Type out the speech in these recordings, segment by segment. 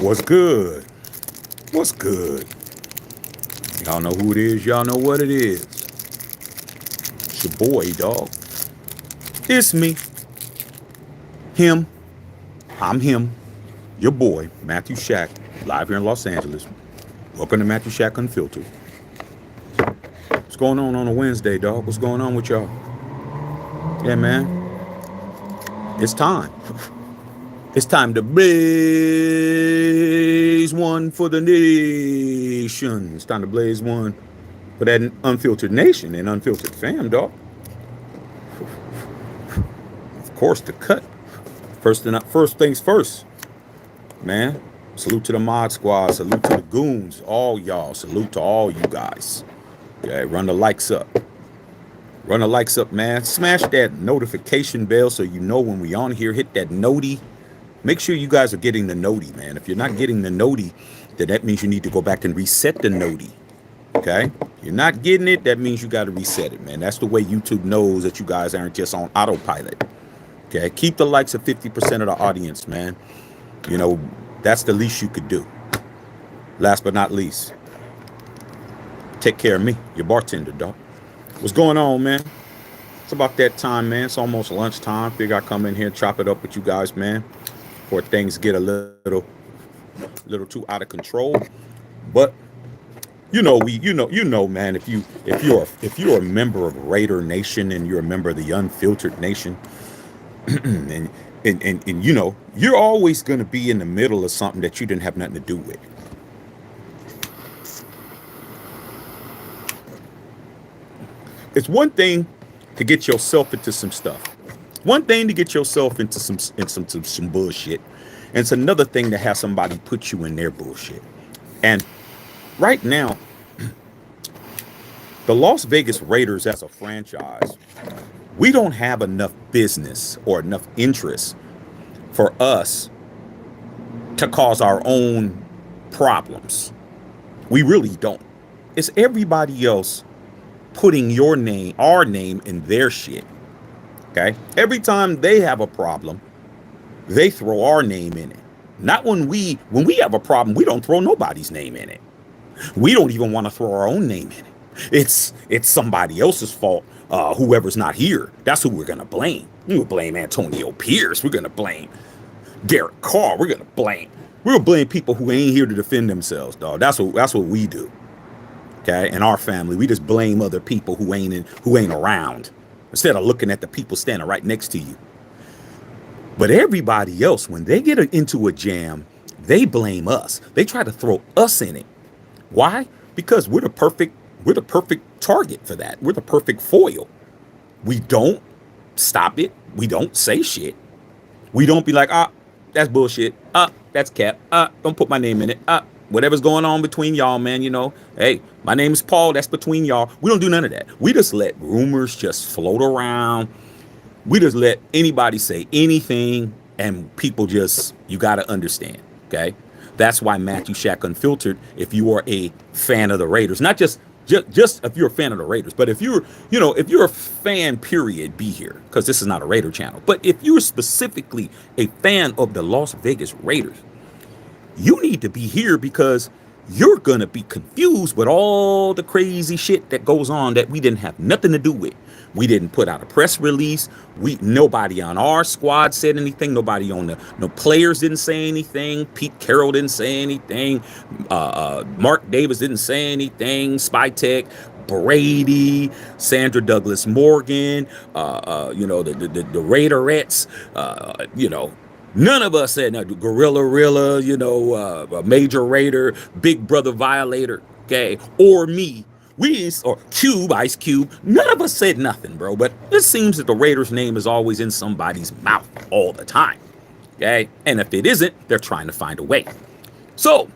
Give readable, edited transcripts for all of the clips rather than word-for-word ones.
What's good? What's good? Y'all know who it is. Y'all know what it is. It's your boy, dog. It's me. Him. I'm him. Your boy, Matthew Shack, live here in Los Angeles. Welcome to Matthew Shack Unfiltered. What's going on a Wednesday, dog? What's going on with y'all? Yeah, man. It's time. It's time to blaze one for the nation. It's time to blaze one for that unfiltered nation and unfiltered fam, dog. Of course, the cut. First things first, man. Salute to the mod squad. Salute to the goons. All y'all. Salute to all you guys. Yeah, run the likes up. Run the likes up, man. Smash that notification bell so you know when we on here. Hit that noti. Make sure you guys are getting the noti, man. If you're not getting the noti, then that means you need to go back and reset the noti. Okay? You're not getting it, that means you got to reset it, man. That's the way YouTube knows that you guys aren't just on autopilot. Okay? Keep the likes of 50% of the audience, man. You know, that's the least you could do. Last but not least, take care of me, your bartender, dog. What's going on, man? It's about that time, man. It's almost lunchtime. Figure I come in here and chop it up with you guys, man, before things get a little too out of control. But you know, man, if you're a member of Raider Nation and you're a member of the Unfiltered Nation, and you know, you're always going to be in the middle of something that you didn't have nothing to do with. It's one thing to get yourself into some stuff. One thing to get yourself into some bullshit. And it's another thing to have somebody put you in their bullshit. And right now, the Las Vegas Raiders as a franchise, we don't have enough business or enough interest for us to cause our own problems. We really don't. It's everybody else putting our name in their shit. Okay? Every time they have a problem, they throw our name in it. Not when we have a problem, we don't throw nobody's name in it. We don't even want to throw our own name in it. It's somebody else's fault. Whoever's not here, that's who we're gonna blame. We'll blame Antonio Pierce. We're gonna blame Derek Carr. We're gonna blame people who ain't here to defend themselves, dog. That's what we do. Okay, in our family, we just blame other people who ain't around instead of looking at the people standing right next to you. But everybody else, when they get into a jam, they blame us. They try to throw us in it. Why? Because we're the perfect target for that. We're the perfect foil. We don't stop it. We don't say shit. We don't be like, that's bullshit. That's cap. Don't put my name in it. Whatever's going on between y'all, man, you know, hey, my name is Paul. That's between y'all. We don't do none of that. We just let rumors just float around. We just let anybody say anything, and people you got to understand, okay? That's why Matthew Shack Unfiltered, if you are a fan of the Raiders, not just if you're a fan of the Raiders, but if you're a fan, period, be here, because this is not a Raider channel. But if you're specifically a fan of the Las Vegas Raiders, you need to be here because you're going to be confused with all the crazy shit that goes on that we didn't have nothing to do with. We didn't put out a press release. Nobody on our squad said anything. Nobody on no players didn't say anything. Pete Carroll didn't say anything. Mark Davis didn't say anything. Spytech, Brady, Sandra Douglas Morgan, the Raiderettes, none of us said no. Gorilla Rilla, Major Raider, Big Brother Violator, okay, or me. Or Ice Cube, none of us said nothing, bro. But it seems that the Raiders' name is always in somebody's mouth all the time, okay? And if it isn't, they're trying to find a way. So,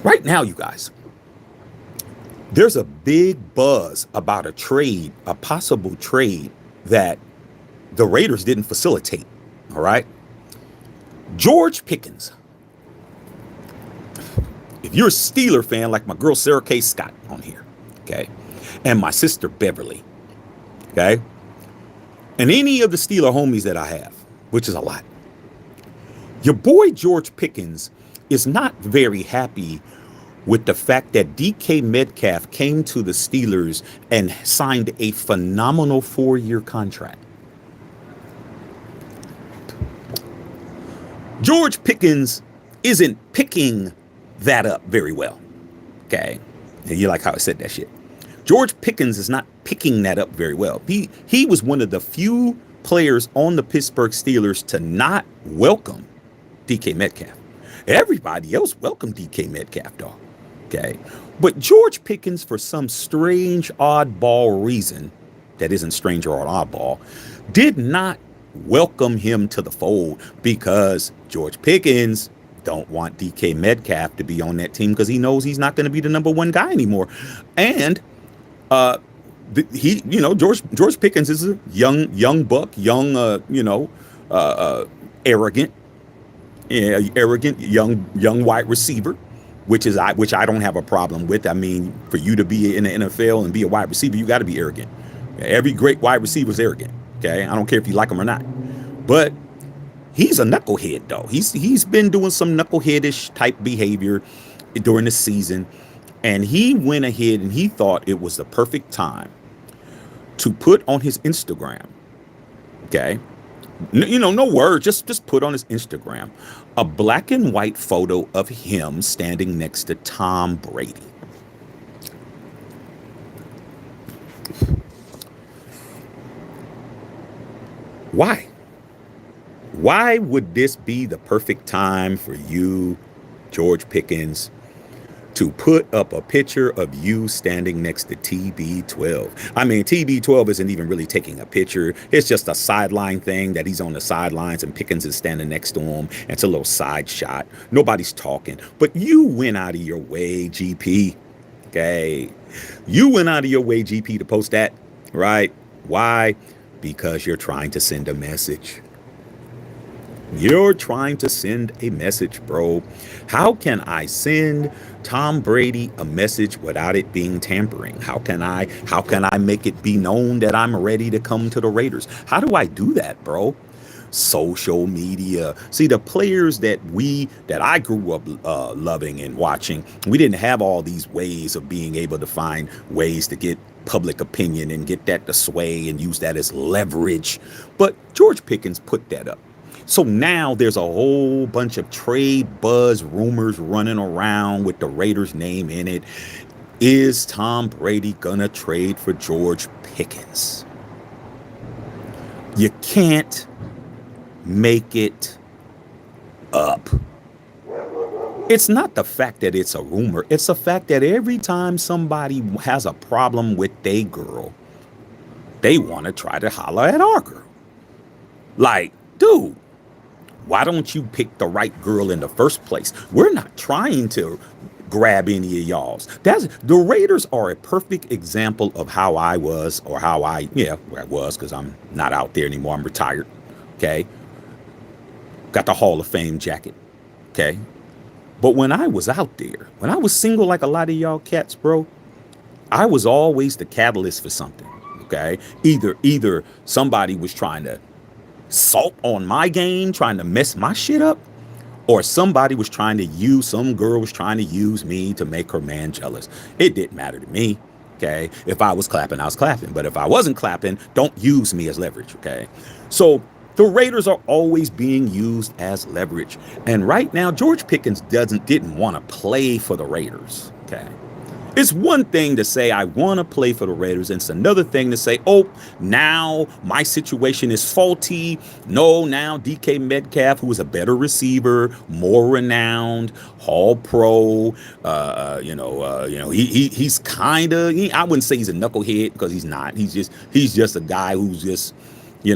right now, you guys, there's a big buzz about a possible trade that the Raiders didn't facilitate, all right? George Pickens. If you're a Steeler fan, like my girl Sarah K. Scott on here, okay, and my sister Beverly, okay, and any of the Steeler homies that I have, which is a lot, Your boy George Pickens is not very happy with the fact that DK Metcalf came to the Steelers and signed a phenomenal 4-year contract. George Pickens isn't picking that up very well. Okay. And you like how I said that shit. George Pickens is not picking that up very well. He was one of the few players on the Pittsburgh Steelers to not welcome DK Metcalf. Everybody else welcomed DK Metcalf, dog. Okay. But George Pickens, for some strange oddball reason, that isn't strange or oddball, did not welcome him to the fold because George Pickens don't want DK Metcalf to be on that team because he knows he's not going to be the number one guy anymore. And George Pickens is a young buck, arrogant, young wide receiver, which I don't have a problem with. I mean, for you to be in the NFL and be a wide receiver, you got to be arrogant. Every great wide receiver is arrogant. Okay, I don't care if you like him or not, but he's a knucklehead though. He's been doing some knuckleheadish type behavior during the season, and he went ahead and he thought it was the perfect time to put on his Instagram. Okay, no word, just put on his Instagram a black and white photo of him standing next to Tom Brady. Why? Why would this be the perfect time for you, George Pickens, to put up a picture of you standing next to TB12? I mean, TB12 isn't even really taking a picture. It's just a sideline thing that he's on the sidelines and Pickens is standing next to him. It's a little side shot. Nobody's talking. But you went out of your way, GP. Okay. You went out of your way, GP, to post that, right? Why? Because you're trying to send a message. You're trying to send a message, bro. How can I send Tom Brady a message without it being tampering? How can I make it be known that I'm ready to come to the Raiders? How do I do that, bro? Social media. See, the players that I grew up loving and watching, we didn't have all these ways of being able to find ways to get public opinion and get that to sway and use that as leverage. But George Pickens put that up. So now there's a whole bunch of trade buzz rumors running around with the Raiders' name in it. Is Tom Brady gonna trade for George Pickens? You can't make it up. It's not the fact that it's a rumor. It's the fact that every time somebody has a problem with their girl, they want to try to holler at our girl. Like, dude, why don't you pick the right girl in the first place? We're not trying to grab any of y'all's. The Raiders are a perfect example of how I was, or where I was, because I'm not out there anymore. I'm retired. Okay. Got the Hall of Fame jacket. Okay. But when I was out there, when I was single like a lot of y'all cats, bro, I was always the catalyst for something. Okay. Either somebody was trying to salt on my game, trying to mess my shit up, or some girl was trying to use me to make her man jealous. It didn't matter to me. Okay. If I was clapping, I was clapping. But if I wasn't clapping, don't use me as leverage. Okay. So the Raiders are always being used as leverage. And right now, George Pickens didn't want to play for the Raiders. Okay. It's one thing to say, I want to play for the Raiders. And it's another thing to say, oh, now my situation is faulty. No, now DK Metcalf, who is a better receiver, more renowned, All Pro, he's kind of, I wouldn't say he's a knucklehead because he's not. He's just a guy who's just, he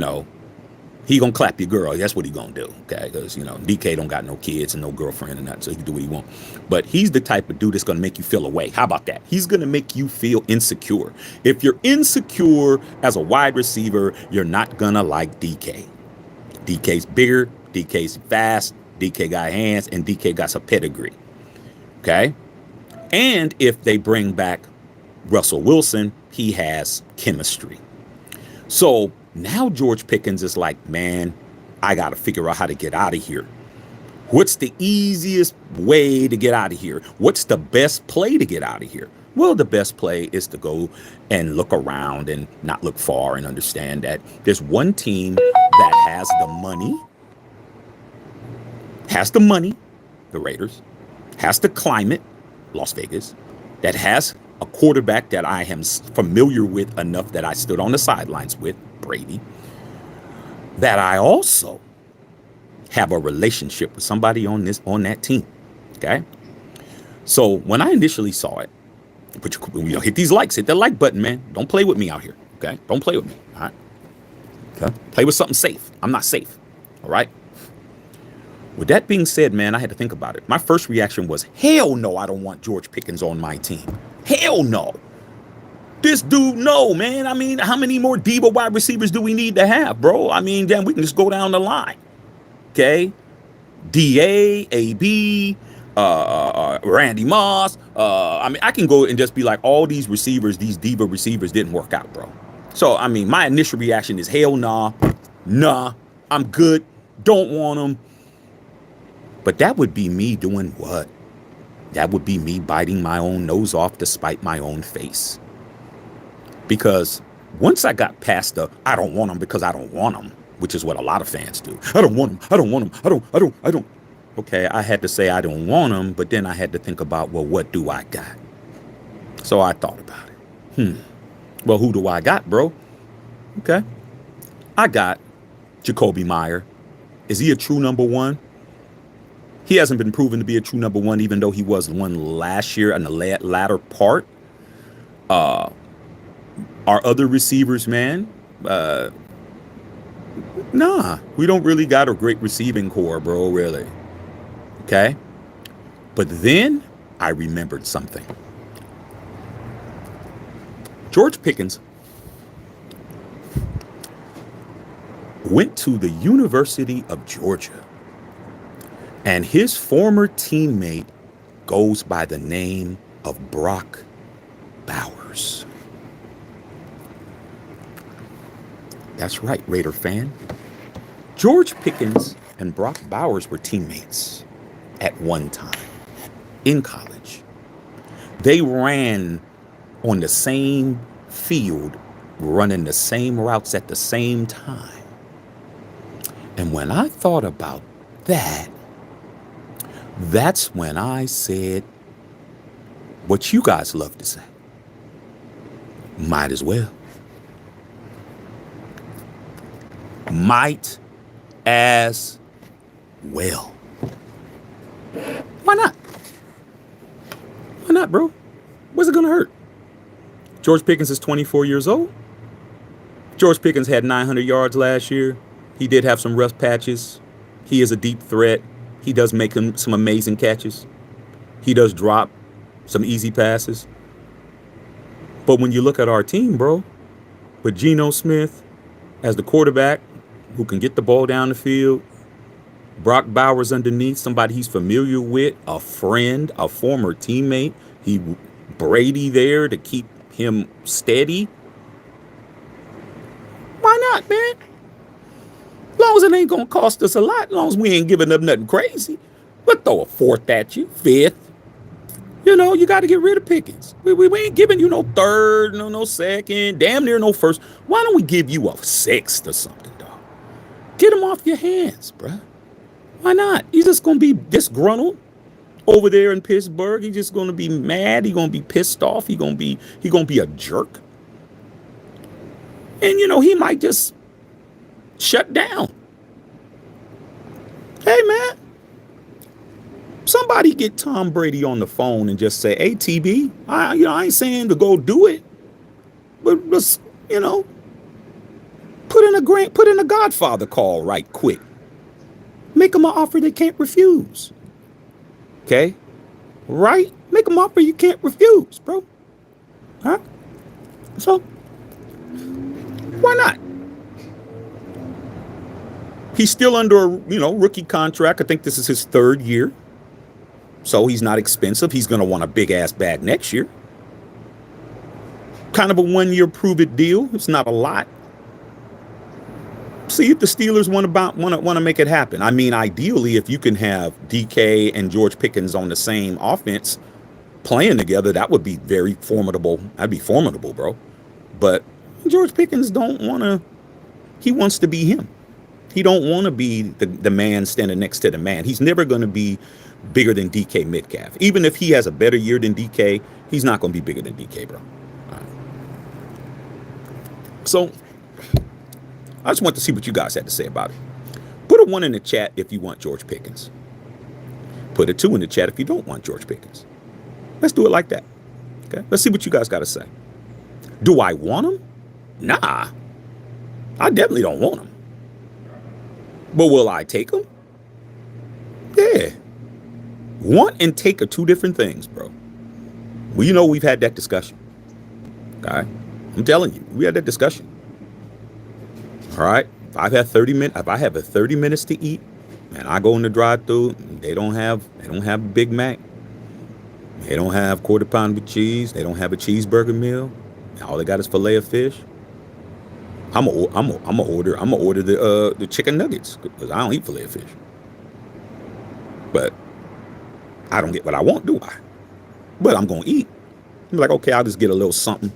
gonna clap your girl. That's what he gonna do, okay? Because, DK don't got no kids and no girlfriend and nothing, so he can do what he want. But he's the type of dude that's gonna make you feel away. How about that? He's gonna make you feel insecure. If you're insecure as a wide receiver, you're not gonna like DK. DK's bigger, DK's fast, DK got hands, and DK got some pedigree, okay? And if they bring back Russell Wilson, he has chemistry. So now George Pickens is like, man, I got to figure out how to get out of here. What's the easiest way to get out of here? What's the best play to get out of here? Well, the best play is to go and look around and not look far and understand that there's one team that has the money, the Raiders, has the climate, Las Vegas, that has a quarterback that I am familiar with enough that I stood on the sidelines with, Brady, that I also have a relationship with somebody on that team. Okay. So when I initially saw it, but hit these likes, hit that like button, man. Don't play with me out here. Okay. Don't play with me. All right. Okay. Play with something safe. I'm not safe. All right. With that being said, man, I had to think about it. My first reaction was, hell no, I don't want George Pickens on my team. Hell no. This dude, no, man. I mean, how many more Diva wide receivers do we need to have, bro? I mean, damn, we can just go down the line. Okay. DA, AB, Randy Moss. I mean, I can go and just be like, all these receivers, these Diva receivers didn't work out, bro. So, I mean, my initial reaction is, hell nah. Nah, I'm good. Don't want them. But that would be me doing what? That would be me biting my own nose off to spite my own face. Because once I got past the, I don't want them because I don't want them, which is what a lot of fans do. I don't want them. I don't want them. I don't. Okay, I had to say I don't want them, but then I had to think about, well, what do I got? So I thought about it. Well, who do I got, bro? Okay. I got Jacoby Meyer. Is he a true number one? He hasn't been proven to be a true number one, even though he was one last year in the latter part. Our other receivers, man, nah, we don't really got a great receiving core, bro, really. Okay? But then I remembered something. George Pickens went to the University of Georgia. And his former teammate goes by the name of Brock Bowers. That's right, Raider fan. George Pickens and Brock Bowers were teammates at one time in college. They ran on the same field, running the same routes at the same time. And when I thought about that, that's when I said what you guys love to say. Might as well. Might as well. Why not? Why not, bro? What's it gonna hurt? George Pickens is 24 years old. George Pickens had 900 yards last year. He did have some rough patches. He is a deep threat. He does make some amazing catches. He does drop some easy passes. But when you look at our team, bro, with Geno Smith as the quarterback who can get the ball down the field, Brock Bowers underneath, somebody he's familiar with, a friend, a former teammate, Brady there to keep him steady. Why not, man? As long as it ain't going to cost us a lot, as long as we ain't giving up nothing crazy. We'll throw a fourth at you, fifth. You know, you got to get rid of Pickens. We ain't giving you no third, no second, damn near no first. Why don't we give you a sixth or something, dog? Get him off your hands, bruh. Why not? He's just going to be disgruntled over there in Pittsburgh. He's just going to be mad. He's going to be pissed off. He's going to be a jerk. And, you know, he might just shut down. Hey, man, somebody get Tom Brady on the phone and just say, hey, TB, I ain't saying to go do it, but just, you know, put in a Godfather call right quick. Make them an offer they can't refuse. Okay? Right? Make them an offer you can't refuse, bro. Huh? So, why not? He's still under a, rookie contract. I think this is his third year. So he's not expensive. He's going to want a big-ass bag next year. Kind of a one-year prove-it deal. It's not a lot. See if the Steelers want to make it happen. I mean, ideally, if you can have DK and George Pickens on the same offense playing together, that would be very formidable. That'd be formidable, bro. But George Pickens don't want to. He wants to be him. He don't want to be the man standing next to the man. He's never going to be bigger than DK Metcalf. Even if he has a better year than DK, he's not going to be bigger than DK, bro. Right. So I just want to see what you guys had to say about it. Put a 1 in the chat if you want George Pickens. Put a 2 in the chat if you don't want George Pickens. Let's do it like that. Okay. Let's see what you guys got to say. Do I want him? Nah. I definitely don't want him. But will I take him? Yeah. Want and take are two different things, bro. Well, you know we've had that discussion. Okay? I'm telling you, we had that discussion. All right? If I have 30 minutes to eat, and I go in the drive-thru, they don't have a Big Mac. They don't have quarter pound with cheese. They don't have a cheeseburger meal. All they got is filet of fish. I'm gonna order the chicken nuggets because I don't eat filet of fish. But I don't get what I want, do I? But I'm gonna eat. I'm like, okay, I'll just get a little something.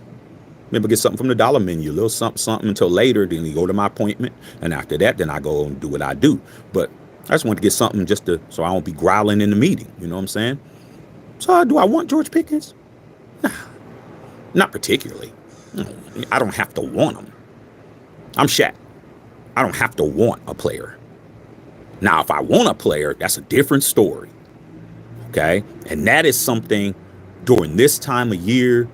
Maybe get something from the dollar menu, a little something until later. Then you go to my appointment, and after that, then I go and do what I do. But I just want to get something so I won't be growling in the meeting. You know what I'm saying? So do I want George Pickens? Nah, not particularly. I don't have to want him. I'm Shaq. I don't have to want a player. Now, if I want a player, that's a different story. Okay? And that is something during this time of year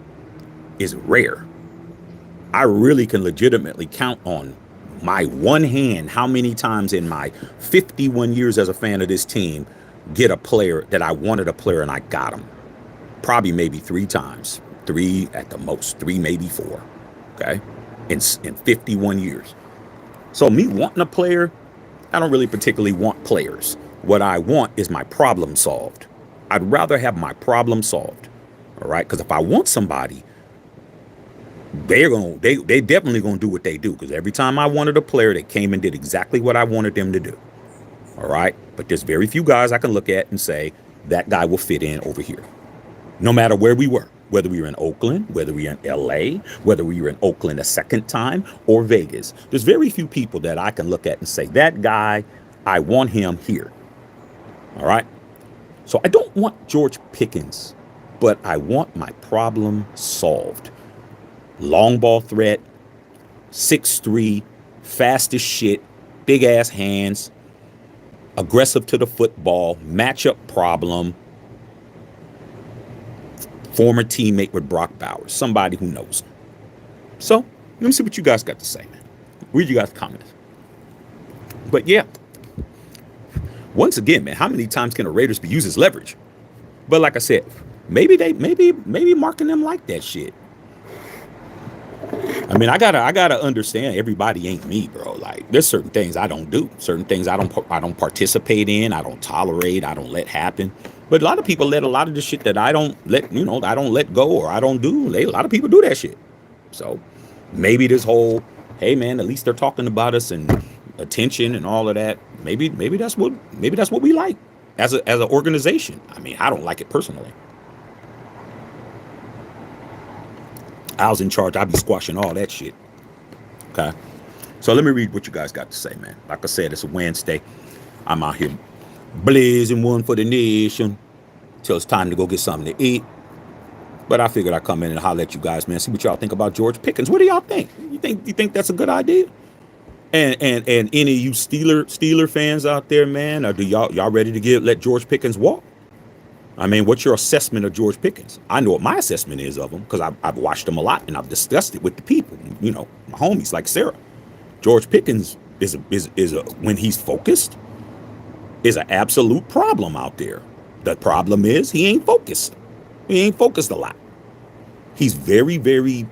is rare. I really can legitimately count on my one hand how many times in my 51 years as a fan of this team get a player that I wanted a player and I got him. Probably maybe 3 times. 3 at the most. 3, maybe 4. Okay? In 51 years. So me wanting a player, I don't really particularly want players. What I want is my problem solved. I'd rather have my problem solved. All right? Because if I want somebody, they definitely gonna do what they do. Because every time I wanted a player, they came and did exactly what I wanted them to do. All right? But there's very few guys I can look at and say, that guy will fit in over here. No matter where we were. Whether we were in Oakland, whether we were in LA, whether we were in Oakland a second time, or Vegas. There's very few people that I can look at and say, that guy, I want him here. All right? So I don't want George Pickens, but I want my problem solved. Long ball threat, 6'3", fast as shit, big ass hands, aggressive to the football, matchup problem, former teammate with Brock Bowers, somebody who knows him. So, let me see what you guys got to say, man. Read you guys' comments. But yeah, once again, man, how many times can the Raiders be used as leverage? But like I said, maybe marking them like that shit. I mean, I gotta understand everybody ain't me, bro. Like, there's certain things I don't do, certain things I don't participate in, I don't tolerate, I don't let happen. But a lot of people let a lot of the shit that I don't let go or I don't do. A lot of people do that shit. So maybe this whole, hey man, at least they're talking about us and attention and all of that. Maybe that's what we like as an organization. I mean, I don't like it personally. I was in charge. I'd be squashing all that shit. Okay. So let me read what you guys got to say, man. Like I said, it's a Wednesday. I'm out here blazing one for the nation till it's time to go get something to eat. But I figured I'd come in and holler at you guys, man. See what y'all think about George Pickens. What do y'all think? You think that's a good idea? And any of you Steeler fans out there, man, or do y'all ready to let George Pickens walk? I mean, what's your assessment of George Pickens? I know what my assessment is of him because I've watched him a lot and I've discussed it with the people. You know, my homies like Sarah. George Pickens is when he's focused, is an absolute problem out there. The problem is he ain't focused. He ain't focused a lot. He's very, very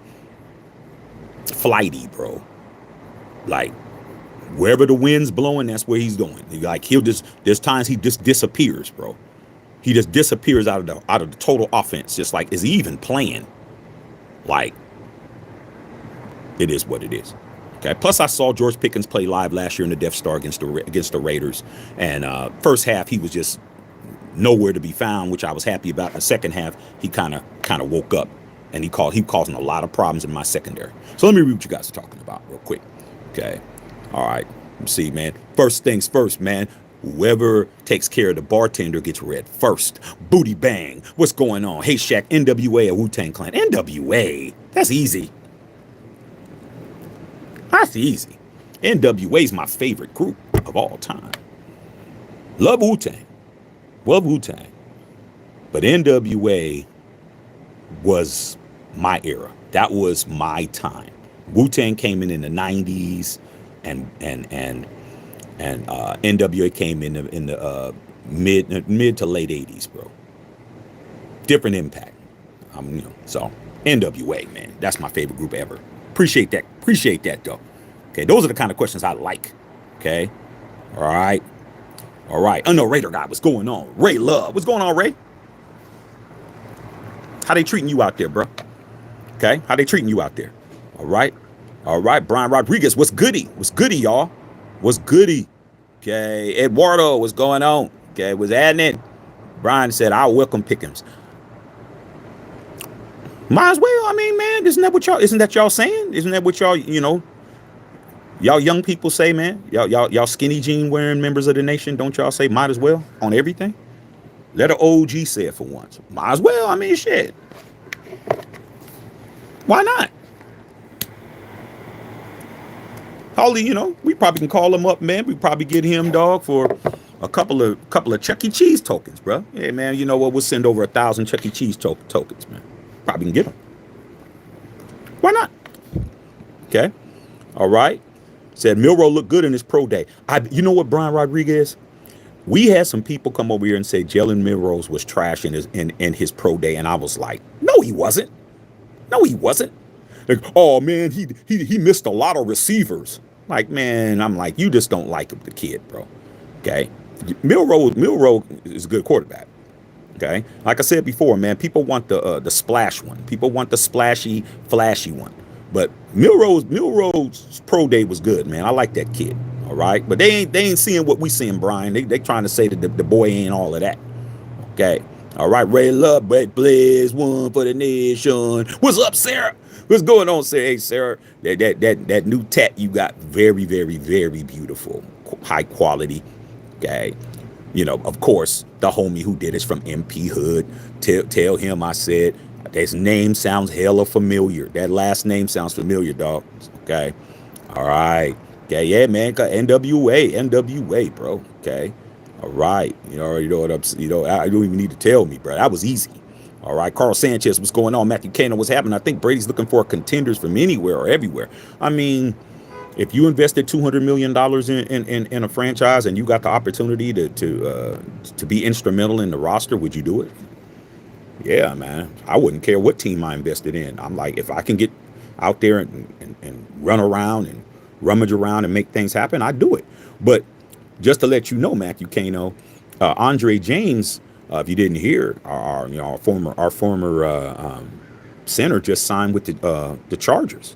flighty, bro. Like, wherever the wind's blowing, that's where he's going. Like, there's times he just disappears, bro. He just disappears out of the total offense. Just like, is he even playing? Like, it is what it is. Okay. Okay. Plus, I saw George Pickens play live last year in the Death Star against the Raiders, and first half he was just nowhere to be found, which I was happy about. In the second half, he kind of woke up, and he causing a lot of problems in my secondary. So let me read what you guys are talking about real quick. Okay. All right. Let's see, man. First things first, man. Whoever takes care of the bartender gets red first. Booty bang. What's going on? Hey, Shaq, NWA or Wu-Tang Clan? NWA. That's easy. That's easy. NWA is my favorite group of all time. Love Wu-Tang. Love Wu-Tang. But NWA was my era. That was my time. Wu-Tang came in the 90s, and NWA came in the mid to late 80s, bro. Different impact. So NWA, man, that's my favorite group ever. Appreciate that though. Okay, those are the kind of questions I like. Okay, all right. Unknown Raider guy, what's going on? Ray Love, what's going on, Ray? How they treating you out there, bro? Okay, how they treating you out there? All right. Brian Rodriguez, what's goody? What's goody, y'all? What's goody? Okay, Eduardo, what's going on? Okay, was adding it. Brian said, I'll welcome Pickens. Might as well. I mean, man, isn't that y'all saying? Isn't that what y'all young people say, man? Y'all skinny jean wearing members of the nation, don't y'all say might as well on everything? Let an OG say it for once. Might as well. I mean, shit. Why not? Holly, we probably can call him up, man. We probably get him, dog, for a couple of Chuck E. Cheese tokens, bro. Hey, man, you know what? We'll send over 1,000 Chuck E. Cheese tokens, man. Probably can get them. Why not? Okay. All right. Said Milroe looked good in his pro day. You know what, Brian Rodriguez? We had some people come over here and say Jalen Milroe was trash in his pro day, and I was like, no, he wasn't. No, he wasn't. Like, oh man, he missed a lot of receivers. Like, man, I'm like, you just don't like the kid, bro. Okay, Milroe is a good quarterback. Okay, like I said before, man, people want the splash one. People want the splashy, flashy one. But Milroe's pro day was good, man. I like that kid. All right, but they ain't seeing what we seeing, Brian. They trying to say that the boy ain't all of that. Okay, all right, Ray Love, Brett Blizz, one for the nation. What's up, Sarah? What's going on, Sarah? Hey, Sarah, that new tat you got, very, very, very beautiful, high quality. Okay, of course, the homie who did it is from MP Hood. Tell him I said his name sounds hella familiar. That last name sounds familiar, dog. Okay, all right. Okay, yeah, man. NWA, bro. Okay, all right. I don't even need to tell me, bro. That was easy. All right, Carl Sanchez, what's going on? Matthew Kano, what's happening? I think Brady's looking for contenders from anywhere or everywhere. I mean, if you invested $200 million in a franchise and you got the opportunity to be instrumental in the roster, would you do it? Yeah, man. I wouldn't care what team I invested in. I'm like, if I can get out there and run around and rummage around and make things happen, I'd do it. But just to let you know, Matthew Kano, Andre James, if you didn't hear, our former center just signed with the Chargers.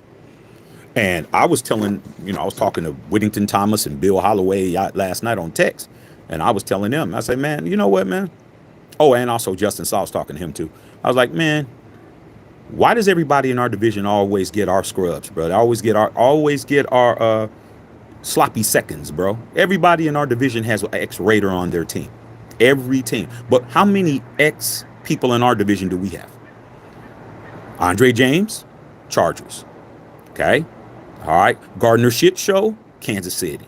And I was talking to Whittington Thomas and Bill Holloway last night on text, and I was telling them, I said, man, you know what, man? Oh, and also Justin Saw was talking to him too. I was like, man, why does everybody in our division always get our scrubs, bro? They always get our sloppy seconds, bro. Everybody in our division has an ex-Raider on their team. Every team. But how many ex people in our division do we have? Andre James, Chargers. Okay. All right. Gardner Shit Show, Kansas City.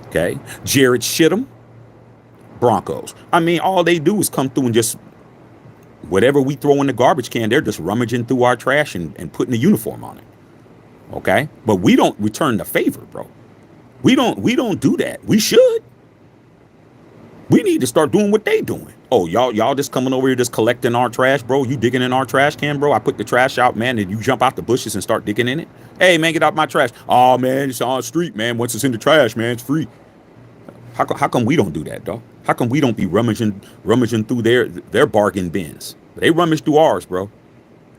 Okay. Jared Shittum, Broncos. I mean, all they do is come through and just whatever we throw in the garbage can, they're just rummaging through our trash and putting a uniform on it. Okay. But we don't return the favor, bro. We don't do that. We should. We need to start doing what they doing. Oh, y'all just coming over here just collecting our trash, bro. You digging in our trash can, bro. I put the trash out, man, and you jump out the bushes and start digging in it. Hey, man, get out my trash. Oh, man, it's on the street, man. Once it's in the trash, man, it's free. How come we don't do that, dog? How come we don't be rummaging through their bargain bins? They rummage through ours, bro.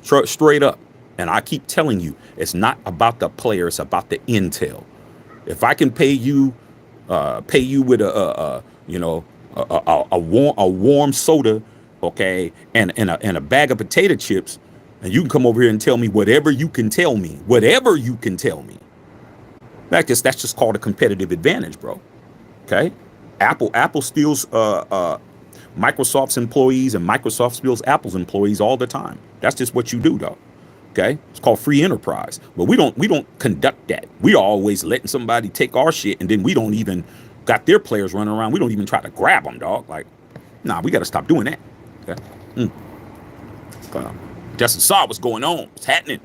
Straight up. And I keep telling you, it's not about the player, it's about the intel. If I can pay you with a warm soda, okay, and a bag of potato chips, and you can come over here and tell me whatever you can tell me, whatever you can tell me. That's just called a competitive advantage, bro. Okay, Apple steals Microsoft's employees, and Microsoft steals Apple's employees all the time. That's just what you do, though. Okay, it's called free enterprise. But we don't conduct that. We always letting somebody take our shit, and then we don't even got their players running around. We don't even try to grab them, dog. Like, nah, we got to stop doing that. Okay. Justin saw what's going on. What's happening?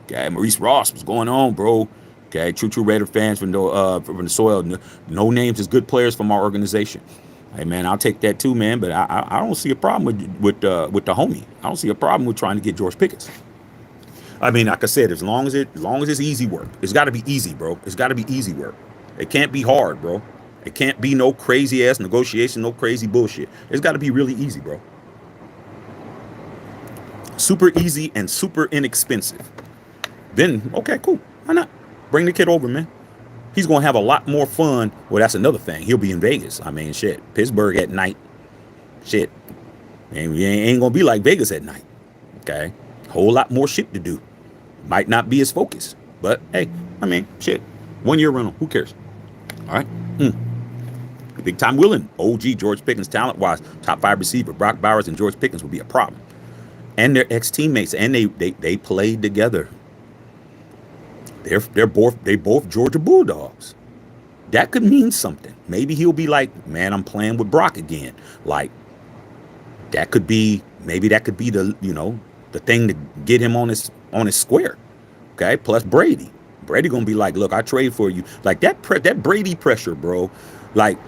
Okay, Maurice Ross, what's going on, bro? Okay, true Raider fans from the soil. No names as good players from our organization. Hey man, I'll take that too, man. But I don't see a problem with the homie. I don't see a problem with trying to get George Pickens. I mean, like I said, as long as it's easy work, it's got to be easy, bro. It's got to be easy work. It can't be hard, bro. It can't be no crazy ass negotiation, no crazy bullshit. It's got to be really easy, bro. Super easy and super inexpensive. Then, okay, cool. Why not? Bring the kid over, man. He's going to have a lot more fun. Well, that's another thing. He'll be in Vegas. I mean, shit. Pittsburgh at night. Shit. Ain't going to be like Vegas at night. Okay? Whole lot more shit to do. Might not be as focused. But, hey, I mean, shit. 1 year rental. Who cares? All right? Big time willing. OG George Pickens, talent-wise, top 5 receiver. Brock Bowers and George Pickens would be a problem. And their ex-teammates. And they played together. They're both Georgia Bulldogs. That could mean something. Maybe he'll be like, man, I'm playing with Brock again. Like, that could be the thing to get him on his square. Okay, plus Brady gonna be like, look, I trade for you. Like that Brady pressure, bro. Like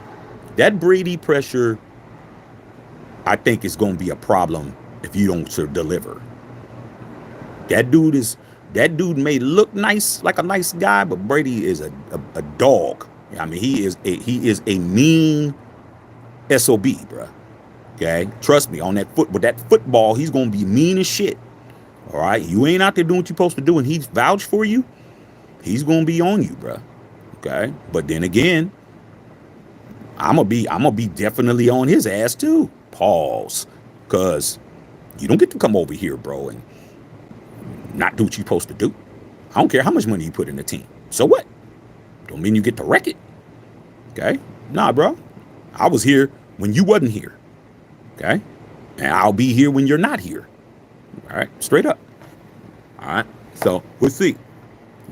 that Brady pressure, I think is gonna be a problem if you don't deliver. That dude may look nice, like a nice guy, but Brady is a dog. I mean, he is a mean SOB, bro. Okay, trust me on that football, he's gonna be mean as shit. All right, you ain't out there doing what you're supposed to do, and he's vouched for you. He's gonna be on you, bro. Okay, but then again, I'm gonna be definitely on his ass too. Pause, cause you don't get to come over here, bro, and not do what you're supposed to do. I don't care how much money you put in the team. So what? Don't mean you get to wreck it. Okay? Nah, bro. I was here when you wasn't here. Okay? And I'll be here when you're not here. All right? Straight up. All right? So, we'll see.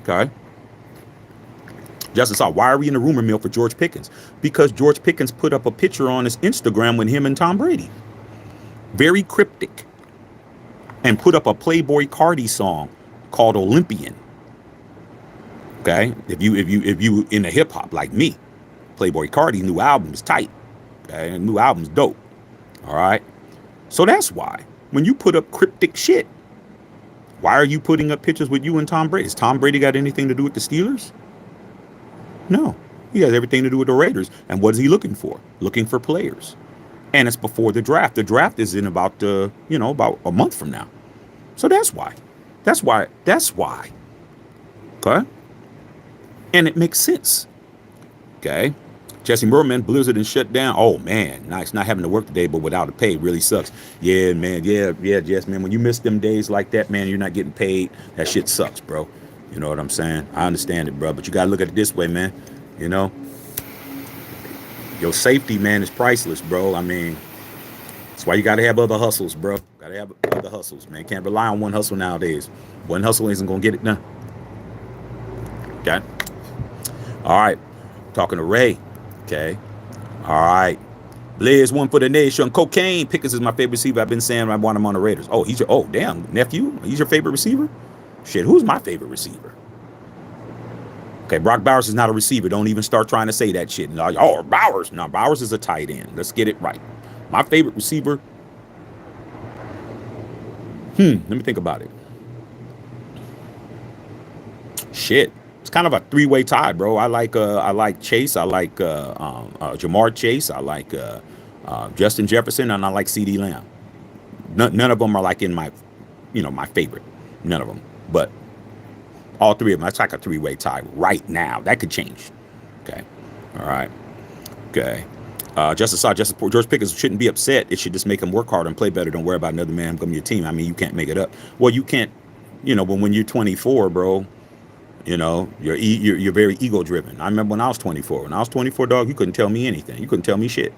Okay? Justice, why are we in the rumor mill for George Pickens? Because George Pickens put up a picture on his Instagram with him and Tom Brady. Very cryptic. And put up a Playboy Cardi song called Olympian. Okay, if you in the hip hop like me, Playboy Cardi's new album is tight. Okay, new album's dope. All right, so that's why when you put up cryptic shit, why are you putting up pictures with you and Tom Brady? Has Tom Brady got anything to do with the Steelers? No, he has everything to do with the Raiders. And what is he looking for? Looking for players. And it's before the draft. The draft is in about about a month from now. So that's why. Okay? And it makes sense. Okay? Jesse Merman, Blizzard and shut down. Oh, man. Nice not having to work today, but without a pay really sucks. Yeah, man. Yeah, Jess, man. When you miss them days like that, man, you're not getting paid. That shit sucks, bro. You know what I'm saying? I understand it, bro. But you got to look at it this way, man. You know? Your safety, man, is priceless, bro. I mean, that's why you got to have other hustles, bro. Got to have other hustles, man. Can't rely on one hustle nowadays. One hustle isn't going to get it done. Okay? All right. Talking to Ray. Okay? All right. Blaze one for the nation. Cocaine. Pickens is my favorite receiver. I've been saying I want him on the Raiders. Oh, damn, nephew? He's your favorite receiver? Shit, who's my favorite receiver? Okay, Brock Bowers is not a receiver. Don't even start trying to say that shit. Oh, Bowers. No, Bowers is a tight end. Let's get it right. My favorite receiver. Let me think about it. Shit. It's kind of a three-way tie, bro. I like Chase. I like Jamar Chase. I like Justin Jefferson, and I like CeeDee Lamb. None of them are like in my favorite. None of them. But all three of them, that's like a three-way tie right now. That could change. Okay. All right. Okay. Justice George Pickens shouldn't be upset. It should just make him work harder and play better. Don't worry about another man coming to your team. I mean, you can't make it up. Well, you can't, but when you're 24, bro, you're very ego driven. I remember when I was 24. When I was 24, dog, you couldn't tell me anything. You couldn't tell me shit.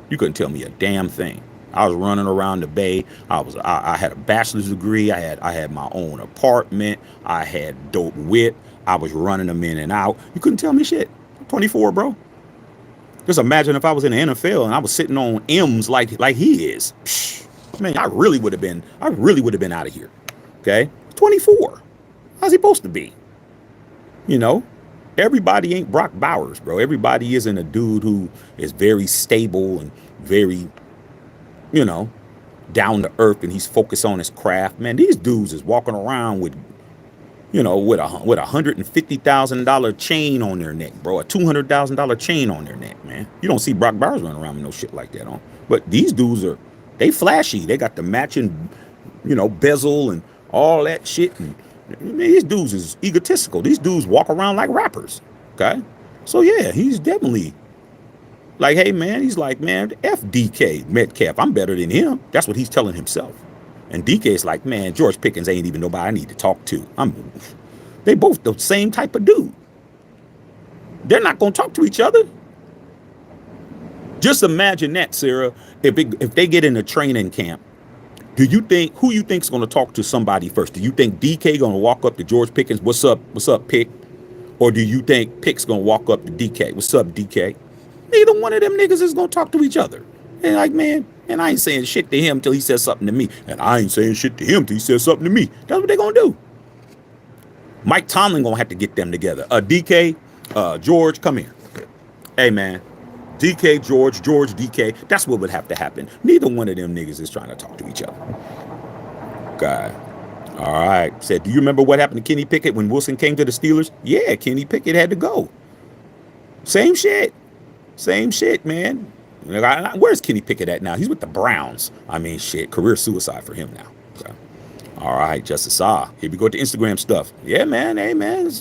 You couldn't tell me a damn thing. I was running around the Bay. I had a bachelor's degree. I had my own apartment. I had dope whip. I was running them in and out. You couldn't tell me shit. 24, bro. Just imagine if I was in the NFL and I was sitting on M's like he is. Psh, man, I really would have been out of here. Okay? 24. How's he supposed to be? Everybody ain't Brock Bowers, bro. Everybody isn't a dude who is very stable and very, down to earth, and he's focused on his craft. Man, these dudes is walking around with $150,000 chain on their neck, bro. A $200,000 chain on their neck, man. You don't see Brock Bowers running around with no shit like that on. But these dudes they flashy. They got the matching, bezel and all that shit. And these dudes is egotistical. These dudes walk around like rappers. Okay? So yeah, he's definitely like, hey man, he's like, man, F DK Metcalf. I'm better than him. That's what he's telling himself. And DK's like, man, George Pickens ain't even nobody I need to talk to. They both the same type of dude. They're not gonna talk to each other. Just imagine that, Sarah. If they get in a training camp, who you think's gonna talk to somebody first? Do you think DK gonna walk up to George Pickens, what's up, Pick? Or do you think Pick's gonna walk up to DK, what's up, DK? Neither one of them niggas is gonna talk to each other. And like, man, and I ain't saying shit to him till he says something to me. And I ain't saying shit to him till he says something to me. That's what they gonna do. Mike Tomlin gonna have to get them together. DK, George, come here. Hey, man. DK, George, DK. That's what would have to happen. Neither one of them niggas is trying to talk to each other. Okay. All right. Said, do you remember what happened to Kenny Pickett when Wilson came to the Steelers? Yeah, Kenny Pickett had to go. Same shit, man. Where's Kenny Pickett at now? He's with the Browns. I mean, shit, career suicide for him now. Okay. All right, Justice here we go to Instagram stuff. Yeah, man. Hey, man.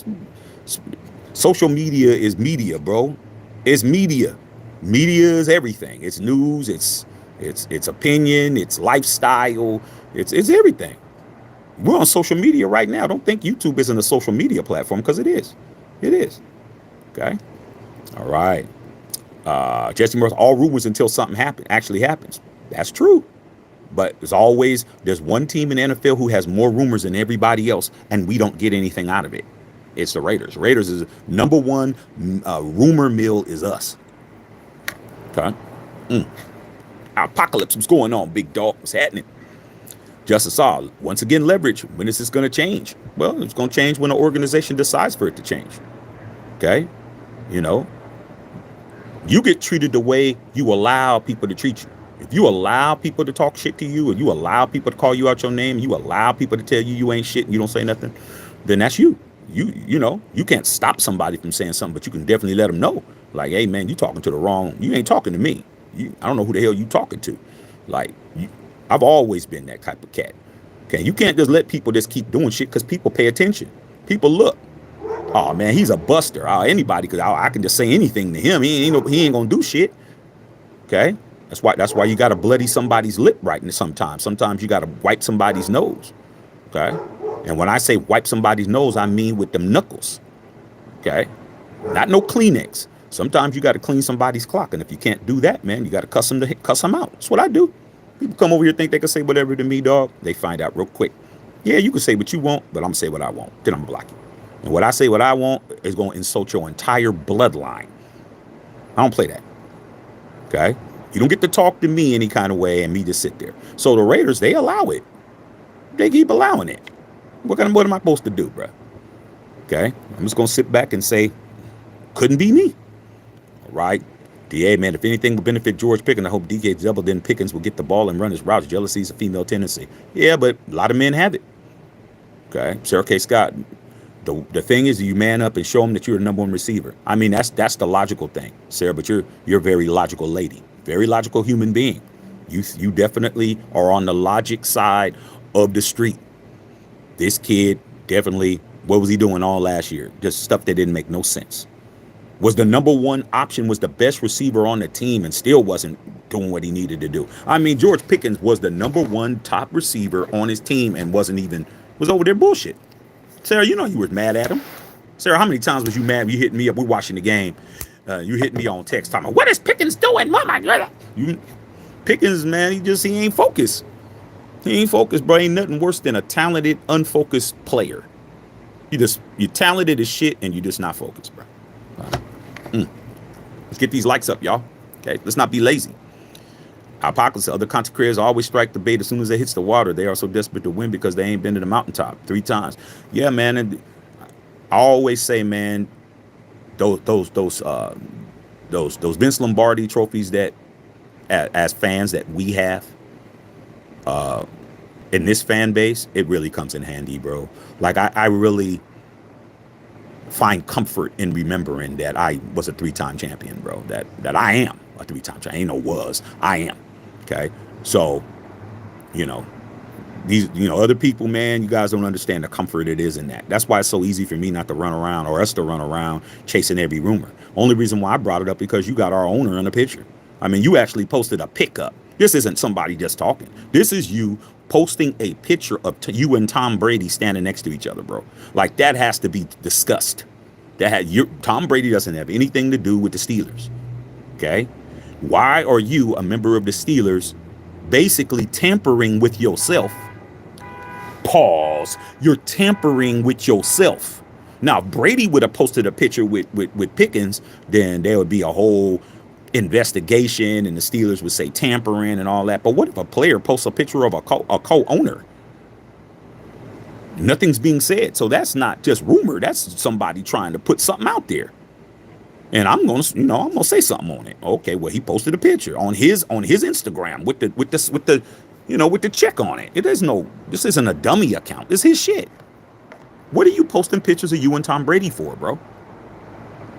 Social media is media, bro. It's media. Media is everything. It's news. It's opinion. It's lifestyle. It's everything. We're on social media right now. Don't think YouTube isn't a social media platform, because it is. It is. Okay. All right. Jesse Morris, all rumors until something actually happens. That's true. But there's one team in the NFL who has more rumors than everybody else, and we don't get anything out of it. It's the Raiders. Raiders is number one rumor mill is us. Okay. Apocalypse, what's going on, big dog? What's happening? Justice once again, leverage. When is this going to change? Well, it's going to change when the organization decides for it to change. Okay. You get treated the way you allow people to treat you. If you allow people to talk shit to you, or you allow people to call you out your name, you allow people to tell you ain't shit and you don't say nothing, then that's you. You can't stop somebody from saying something, but you can definitely let them know. Like, hey, man, you talking to the wrong, you ain't talking to me. I don't know who the hell you talking to. Like, I've always been that type of cat. Okay, you can't just let people just keep doing shit, because people pay attention. People look. Oh man, he's a buster. Anybody, because I can just say anything to him. He ain't gonna do shit. Okay, that's why you gotta bloody somebody's lip right sometimes. Sometimes you gotta wipe somebody's nose. Okay, and when I say wipe somebody's nose, I mean with them knuckles. Okay, not no Kleenex. Sometimes you gotta clean somebody's clock, and if you can't do that, man, you gotta cuss them out. That's what I do. People come over here think they can say whatever to me, dog. They find out real quick. Yeah, you can say what you want, but I'm gonna say what I want. Then I'm gonna block you. And what I say, what I want, is going to insult your entire bloodline. I don't play that. Okay? You don't get to talk to me any kind of way and me just sit there. So the Raiders, they allow it. They keep allowing it. What am I supposed to do, bro? Okay? I'm just going to sit back and say, couldn't be me. All right? DA, man, if anything would benefit George Pickens, I hope DK double then Pickens will get the ball and run his routes. Jealousy is a female tendency. Yeah, but a lot of men have it. Okay? Sarah K. Scott. The thing is, you man up and show them that you're the number one receiver. I mean, that's the logical thing, Sarah. But you're a very logical lady, very logical human being. You definitely are on the logic side of the street. This kid Definitely, what was he doing all last year? Just stuff that didn't make no sense. Was the number one option, was the best receiver on the team, and still wasn't doing what he needed to do. I mean, George Pickens was the number one top receiver on his team and was over there bullshit. Sarah, you know you was mad at him. Sarah, how many times was you mad? You hitting me up. We're watching the game. You hit me on text talking about, what is Pickens doing? Mama, Pickens, man, he ain't focused. He ain't focused, bro. Ain't nothing worse than a talented, unfocused player. You're talented as shit and you're just not focused, bro. Let's get these likes up, y'all. Okay, let's not be lazy. Apocalypse, other content creators always strike the bait as soon as it hits the water. They are so desperate to win because they ain't been to the mountaintop 3 times. Yeah, man. And I always say, man, those Vince Lombardi trophies that, as fans, that we have, in this fan base, it really comes in handy, bro. Like I really find comfort in remembering that I was a 3-time champion, bro. That I am a 3-time champion. Ain't no was. I am. Okay. So, these, other people, man, you guys don't understand the comfort it is in that. That's why it's so easy for me not to run around, or us to run around chasing every rumor. Only reason why I brought it up because you got our owner in the picture. I mean, you actually posted a pickup. This isn't somebody just talking. This is you posting a picture of you and Tom Brady standing next to each other, bro. Like, that has to be discussed. Tom Brady doesn't have anything to do with the Steelers. Okay? Why are you, a member of the Steelers, basically tampering with yourself? Pause. You're tampering with yourself. Now, if Brady would have posted a picture with Pickens, then there would be a whole investigation and the Steelers would say tampering and all that. But what if a player posts a picture of a co-owner? Nothing's being said. So that's not just rumor. That's somebody trying to put something out there. And I'm gonna say something on it. Okay, well, he posted a picture on his Instagram with the check on it. This isn't a dummy account. This is his shit. What are you posting pictures of you and Tom Brady for, bro?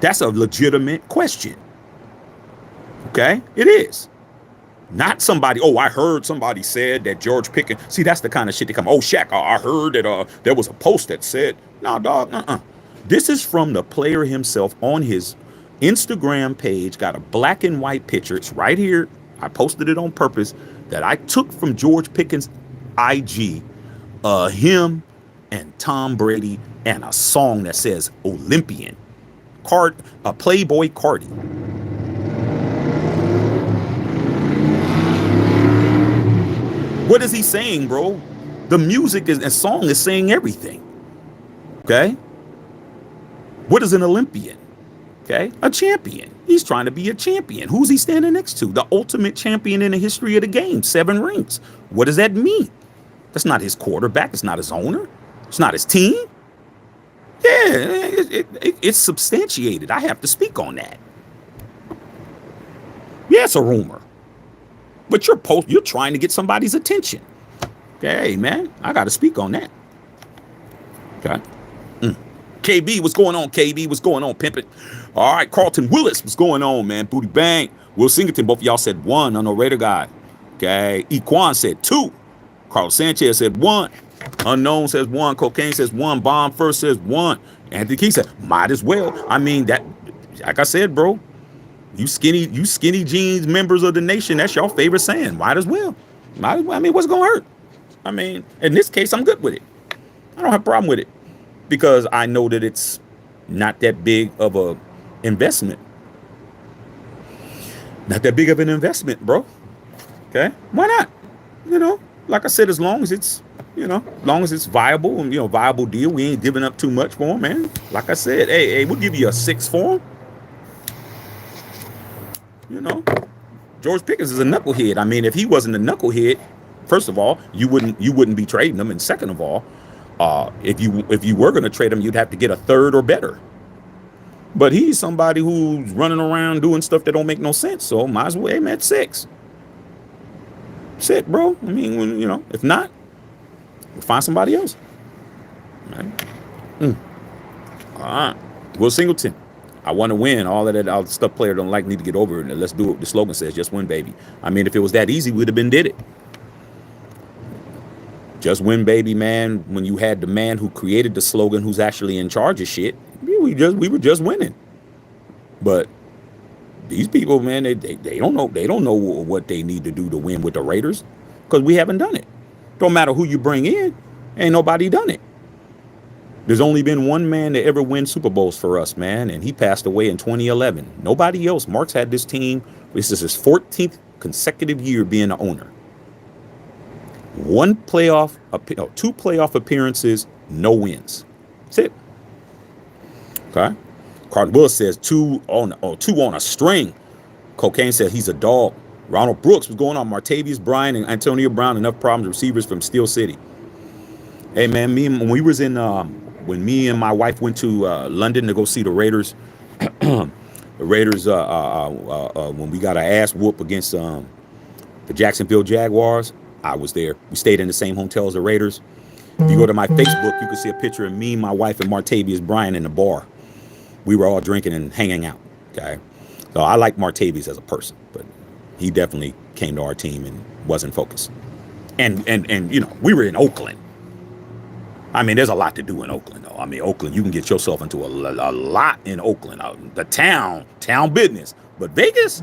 That's a legitimate question. Okay, it is. Not somebody, I heard somebody said that George Pickens. See, that's the kind of shit they come, Shaq, I heard that there was a post that said, no, dog, This is from the player himself on his Instagram page, got a black and white picture. It's right here. I posted it on purpose, that I took from George Pickens' IG, him and Tom Brady, and a song that says Olympian. A Playboy Cardi. What is he saying, bro? The music and song is saying everything. Okay? What is an Olympian? Okay? A champion. He's trying to be a champion. Who's he standing next to? The ultimate champion in the history of the game. 7 rings. What does that mean? That's not his quarterback. It's not his owner. It's not his team. Yeah, it's substantiated. I have to speak on that. Yeah, it's a rumor. But you're trying to get somebody's attention. Okay, man, I got to speak on that. Okay. KB, what's going on, KB? What's going on, pimpin'? All right, Carlton Willis, what's going on, man? Booty Bang. Will Singleton, both of y'all said 1. Unknown Raider guy. Okay. Equan said 2. Carlos Sanchez said 1. Unknown says 1. Cocaine says 1. Bomb First says 1. Anthony Key said, might as well. I mean, that, like I said, bro, you skinny jeans members of the nation, that's your favorite saying. Might as well. Might as well. I mean, what's going to hurt? I mean, in this case, I'm good with it. I don't have a problem with it because I know that it's not that big of a investment. Not that big of an investment, bro. Okay? Why not? Like I said, as long as it's, as long as it's viable and, viable deal, we ain't giving up too much for him, man. Like I said, hey, we'll give you a 6 for him. George Pickens is a knucklehead. I mean, if he wasn't a knucklehead, first of all, you wouldn't be trading him, and second of all, if you were going to trade him, you'd have to get a 3rd or better. But he's somebody who's running around doing stuff that don't make no sense. So might as well aim at 6. Sit, bro. I mean, if not, we'll find somebody else. All right. All right. Will Singleton. I want to win. All the stuff player don't like, need to get over it. Let's do it. The slogan says, just win, baby. I mean, if it was that easy, we'd have been did it. Just win, baby, man. When you had the man who created the slogan, who's actually in charge of shit, we were just winning. But these people, man, they don't know, what they need to do to win with the Raiders, because we haven't done it. Don't matter who you bring in, ain't nobody done it. There's only been one man to ever win Super Bowls for us, man, and he passed away in 2011. Nobody else. Mark's had this team. This is his 14th consecutive year being the owner. Two playoff appearances, no wins. That's it. Okay. Carton Willis says two on a string. Cocaine said he's a dog. Ronald Brooks was going on. Martavius Bryant and Antonio Brown, enough problems. Receivers from Steel City. Hey man, when me and my wife went to London to go see the Raiders, the Raiders when we got our ass whoop against the Jacksonville Jaguars, I was there. We stayed in the same hotel as the Raiders. If you go to my Facebook, you can see a picture of me, my wife, and Martavius Bryant in the bar. We were all drinking and hanging out. Okay, so I like Martavius as a person, but he definitely came to our team and wasn't focused. And you know, we were in Oakland. I mean, there's a lot to do in Oakland, though. I mean, Oakland, you can get yourself into a lot in Oakland, the town business. But Vegas,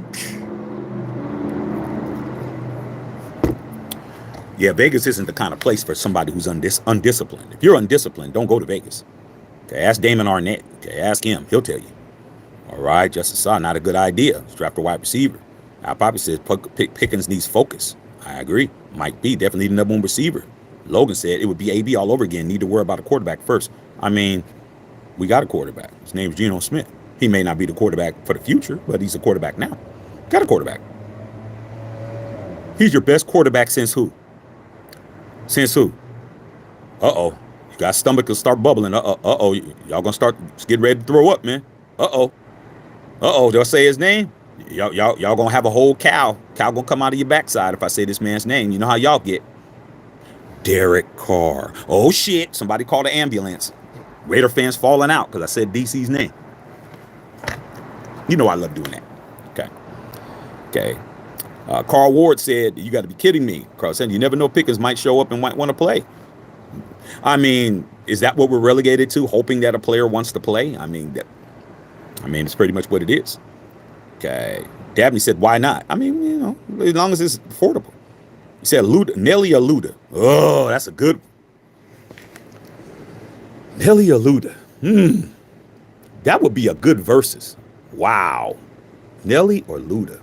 yeah, Vegas isn't the kind of place for somebody who's undisciplined. If you're undisciplined, don't go to Vegas. Okay, ask Damon Arnett. Okay, ask him. He'll tell you. All right, Justice Saw, not a good idea. Draft a wide receiver. Al Poppy says Pickens needs focus. I agree. Mike B, definitely the number one receiver. Logan said it would be AB all over again. Need to worry about a quarterback first. I mean, we got a quarterback. His name's Geno Smith. He may not be the quarterback for the future, but he's a quarterback now. Got a quarterback. He's your best quarterback since who? Since who? Uh-oh. You got stomach to start bubbling. Uh-oh. Y'all gonna start getting ready to throw up, man. Uh-oh. Uh-oh. They'll say his name. Y'all gonna have a whole cow. Cow gonna come out of your backside if I say this man's name. You know how y'all get. Derek Carr. Oh, shit. Somebody called the ambulance. Raider fans falling out because I said DC's name. You know I love doing that. Okay. Carl Ward said, you got to be kidding me. Carl said, you never know, Pickens might show up and might want to play. I mean, is that what we're relegated to? Hoping that a player wants to play? I mean, it's pretty much what it is. Okay. Dabney said, why not? I mean, you know, as long as it's affordable. He said, Nelly or Luda. Oh, that's a good one. Nelly or Luda. That would be a good versus. Wow. Nelly or Luda.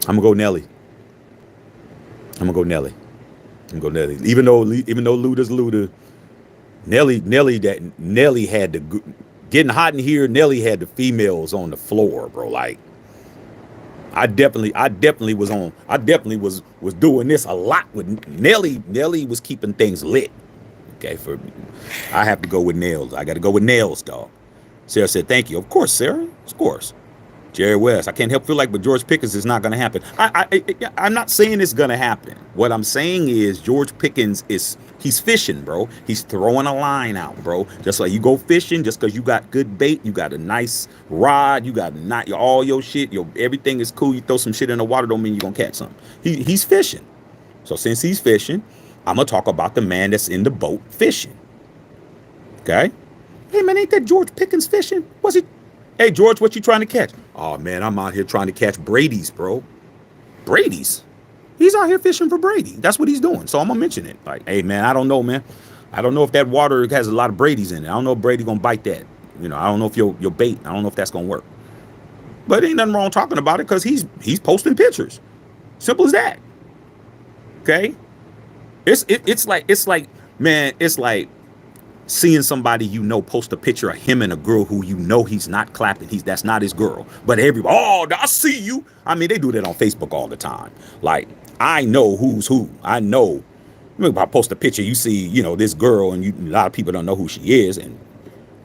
I'm going to go Nelly. Even though Luda's Luda, Nelly had the getting hot in here. Nelly had the females on the floor, bro. Like, I definitely was doing this a lot with Nelly. Nelly was keeping things lit. Okay, I have to go with Nails. I got to go with Nails, dog. Sarah said, thank you. Of course, Sarah. Of course. Jerry West, I can't help feel like, but George Pickens is not going to happen. I'm not saying it's going to happen. What I'm saying is George Pickens he's fishing, bro. He's throwing a line out, bro. Just like you go fishing, just because you got good bait, you got a nice rod, you got all your shit, everything is cool. You throw some shit in the water, don't mean you're going to catch something. He's fishing. So since he's fishing, I'm going to talk about the man that's in the boat fishing. Okay? Hey, man, ain't that George Pickens fishing? Was he? Hey, George, what you trying to catch? Oh, man, I'm out here trying to catch Brady's, bro. Brady's? He's out here fishing for Brady. That's what he's doing. So I'm going to mention it. Like, hey, man, I don't know, man. I don't know if that water has a lot of Brady's in it. I don't know if Brady going to bite that. You know, I don't know if your bait, I don't know if that's going to work. But ain't nothing wrong talking about it because he's posting pictures. Simple as that. Okay? It's like, man, it's like seeing somebody post a picture of him and a girl who he's not clapping. That's not his girl. But everybody, oh, I see you. I mean, they do that on Facebook all the time. Like, I know who's who. I know. If I post a picture, you see, this girl, and a lot of people don't know who she is, and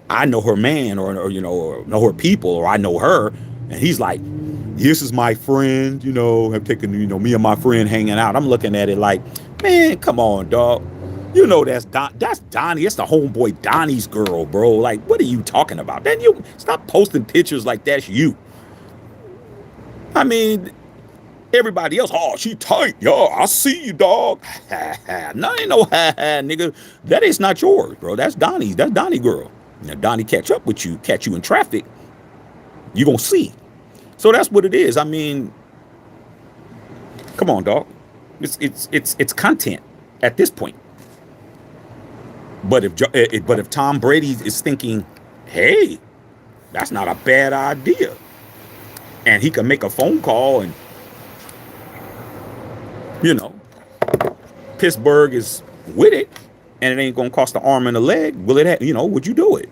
I know her man, or know her people, or I know her, and he's like, this is my friend, I'm taking, me and my friend hanging out. I'm looking at it like, man, come on, dog. That's Donnie. That's the homeboy Donnie's girl, bro. Like, what are you talking about? Then you stop posting pictures like that's you. I mean, Everybody else, oh, she tight. Yo, I see you, dog. No, ain't no nigga. That is not yours, bro. That's Donnie's. That's Donnie girl. Now, Donnie catch up with you, catch you in traffic, you gonna see. So that's what it is. I mean, come on, dog. It's content at this point. But if Tom Brady is thinking, hey, that's not a bad idea, and he can make a phone call and, you know, Pittsburgh is with it, and it ain't gonna cost an arm and a leg, will it? Would you do it?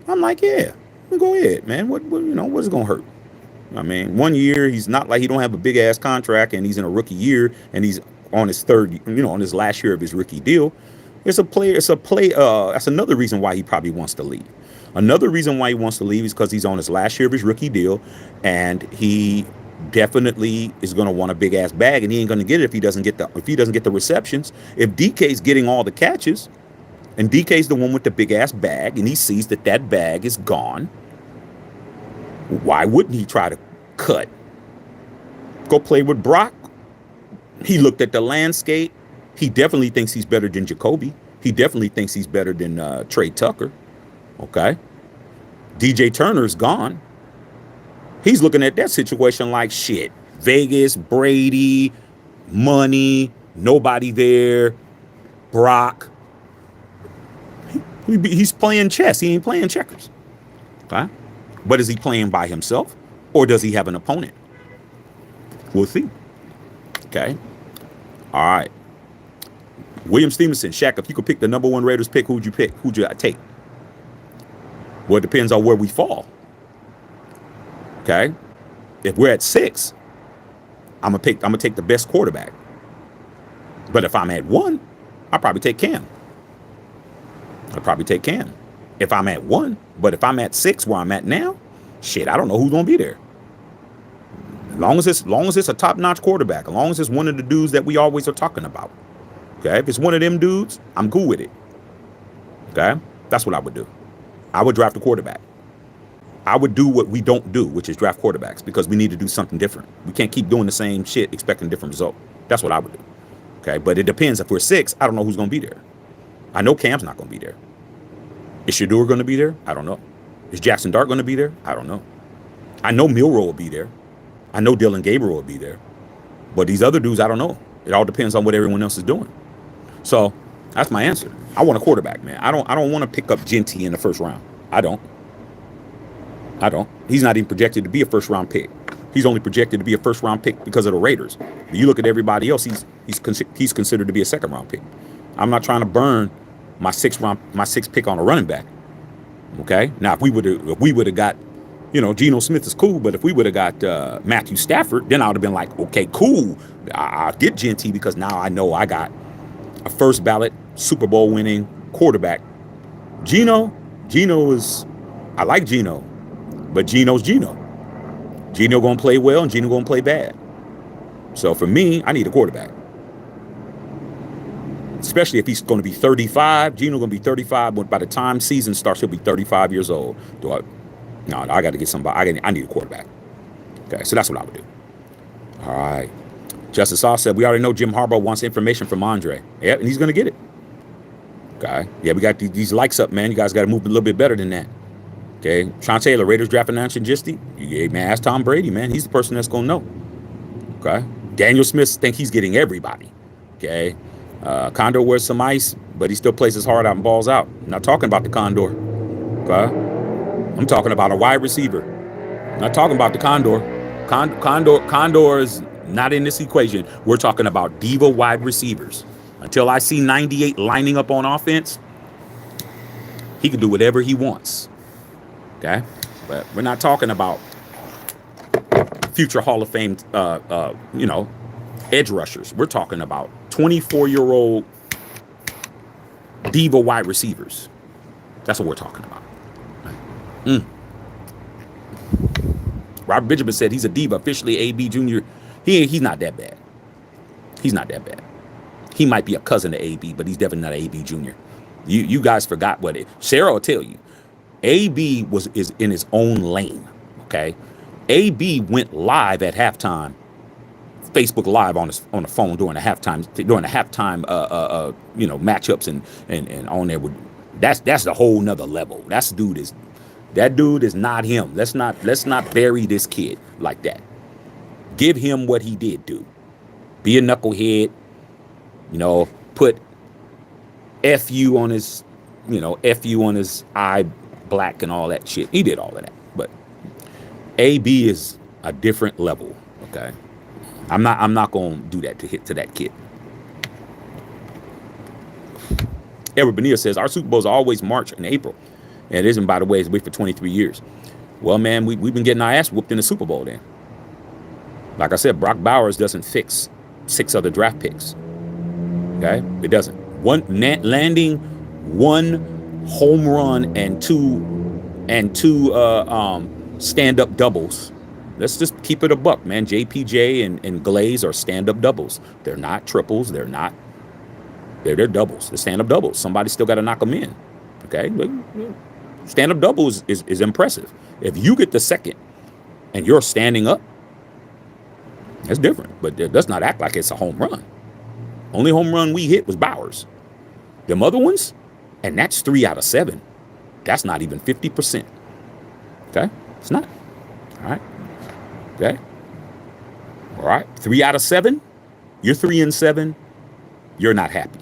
I'm like, yeah, go ahead, man. What's it gonna hurt? I mean, 1 year, he's not like he don't have a big ass contract, and he's in a rookie year, and he's on his on his last year of his rookie deal. It's a play. That's another reason why he probably wants to leave. Another reason why he wants to leave is because he's on his last year of his rookie deal, and he definitely is going to want a big ass bag, and he ain't going to get it if he doesn't get the receptions. If DK's getting all the catches, and DK's the one with the big ass bag, and he sees that bag is gone, why wouldn't he try to cut? Go play with Brock? He looked at the landscape. He definitely thinks he's better than Jacoby. He definitely thinks he's better than Trey Tucker. Okay. DJ Turner's gone. He's looking at that situation like shit. Vegas, Brady, money, nobody there, Brock. He's playing chess. He ain't playing checkers. Okay. But is he playing by himself, or does he have an opponent? We'll see. Okay. All right. William Stevenson, Shaq, if you could pick the number one Raiders pick, who'd you pick? Who'd you take? Well, it depends on where we fall. Okay. If we're at 6, I'm gonna take the best quarterback. But if I'm at 1, I'll probably take Cam. If I'm at 1, but if I'm at 6 where I'm at now, shit, I don't know who's gonna be there. As long as it's a top-notch quarterback, as long as it's one of the dudes that we always are talking about. Okay, if it's one of them dudes, I'm cool with it. Okay, that's what I would do. I would draft a quarterback. I would do what we don't do, which is draft quarterbacks, because we need to do something different. We can't keep doing the same shit expecting a different result. That's what I would do. Okay, but it depends. If we're 6, I don't know who's going to be there. I know Cam's not going to be there. Is Shedeur going to be there? I don't know. Is Jackson Dart going to be there? I don't know. I know Milroe will be there. I know Dylan Gabriel will be there. But these other dudes, I don't know. It all depends on what everyone else is doing. So that's my answer. I want a quarterback, man. I don't want to pick up Genty in the first round. I don't. He's not even projected to be a first round pick. He's only projected to be a first round pick because of the Raiders. You look at everybody else, he's considered to be a second round pick. I'm not trying to burn my sixth pick on a running back. Okay? Now if we would have got, Geno Smith is cool, but if we would have got Matthew Stafford, then I would have been like, okay, cool. I'll get Genty because now I know I got a first ballot Super Bowl winning quarterback. Geno is, I like Geno, but Geno's Geno. Geno gonna play well and Geno gonna play bad. So for me, I need a quarterback. Especially if he's gonna be 35. Geno gonna be 35, but by the time season starts, he'll be 35 years old. I gotta get somebody. I need a quarterback. Okay, so that's what I would do. All right. Justice Saw said, we already know Jim Harbaugh wants information from Andre. Yeah, and he's going to get it. Okay. Yeah, we got these likes up, man. You guys got to move a little bit better than that. Okay. Sean Taylor, Raiders draft announcing Gisty. Yeah, man, ask Tom Brady, man. He's the person that's going to know. Okay. Daniel Smith think he's getting everybody. Okay. Condor wears some ice, but he still plays his heart out and balls out. I'm not talking about the Condor. Okay. I'm talking about a wide receiver. I'm not talking about the Condor. Condor is not in this equation. We're talking about diva wide receivers. Until I see 98 lining up on offense, he can do whatever he wants. Okay? But we're not talking about future Hall of Fame, edge rushers. We're talking about 24-year-old diva wide receivers. That's what we're talking about. Robert Benjamin said he's a diva, officially AB Jr. He's not that bad. He's not that bad. He might be a cousin to AB, but he's definitely not AB Jr. You guys forgot what Sarah will tell you. AB is in his own lane. Okay, AB went live at halftime Facebook Live on the phone during the halftime matchups and on there with that's a whole nother level. That dude is not him. Let's not bury this kid like that. Give him what he did do. Be a knucklehead, put FU on his eye black and all that shit. He did all of that. But AB is a different level, okay? I'm not gonna do that to that kid. Edward Bonilla says our Super Bowls are always March and April. And it isn't, by the way, it's wait for 23 years. Well, man, we've been getting our ass whooped in the Super Bowl then. Like I said, Brock Bowers doesn't fix 6 other draft picks. Okay? It doesn't. Landing one home run and two stand-up doubles. Let's just keep it a buck, man. JPJ and Glaze are stand-up doubles. They're not triples. They're doubles. They're stand-up doubles. Somebody still got to knock them in. Okay? Stand-up double is impressive. If you get the second and you're standing up, that's different. But it does not act like it's a home run. Only home run we hit was Bowers. Them other ones, and that's 3 out of 7. That's not even 50%. Okay? It's not. All right? Okay? All right? 3 out of 7. You're 3-7. You're not happy.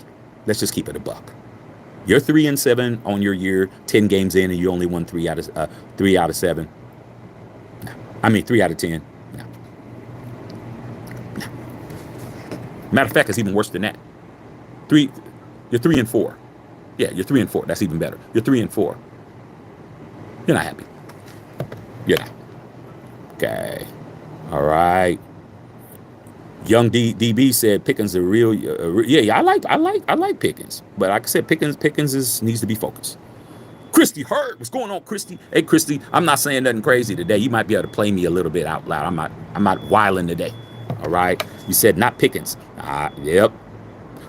Let's just keep it a buck. You're 3-7 on your year, 10 games in, and you only won 3 out of 7. No. I mean 3 out of 10. No. No. Matter of fact, it's even worse than that. You're 3-4. Yeah, you're 3-4. That's even better. You're 3-4. You're not happy. You're not. Okay. All right. Young DB said Pickens a real. I like Pickens, but like I said, Pickens needs to be focused. Christy Hurt, what's going on, Christy? Hey, Christy, I'm not saying nothing crazy today. You might be able to play me a little bit out loud. I'm not wilding today. All right. You said not Pickens. Yep.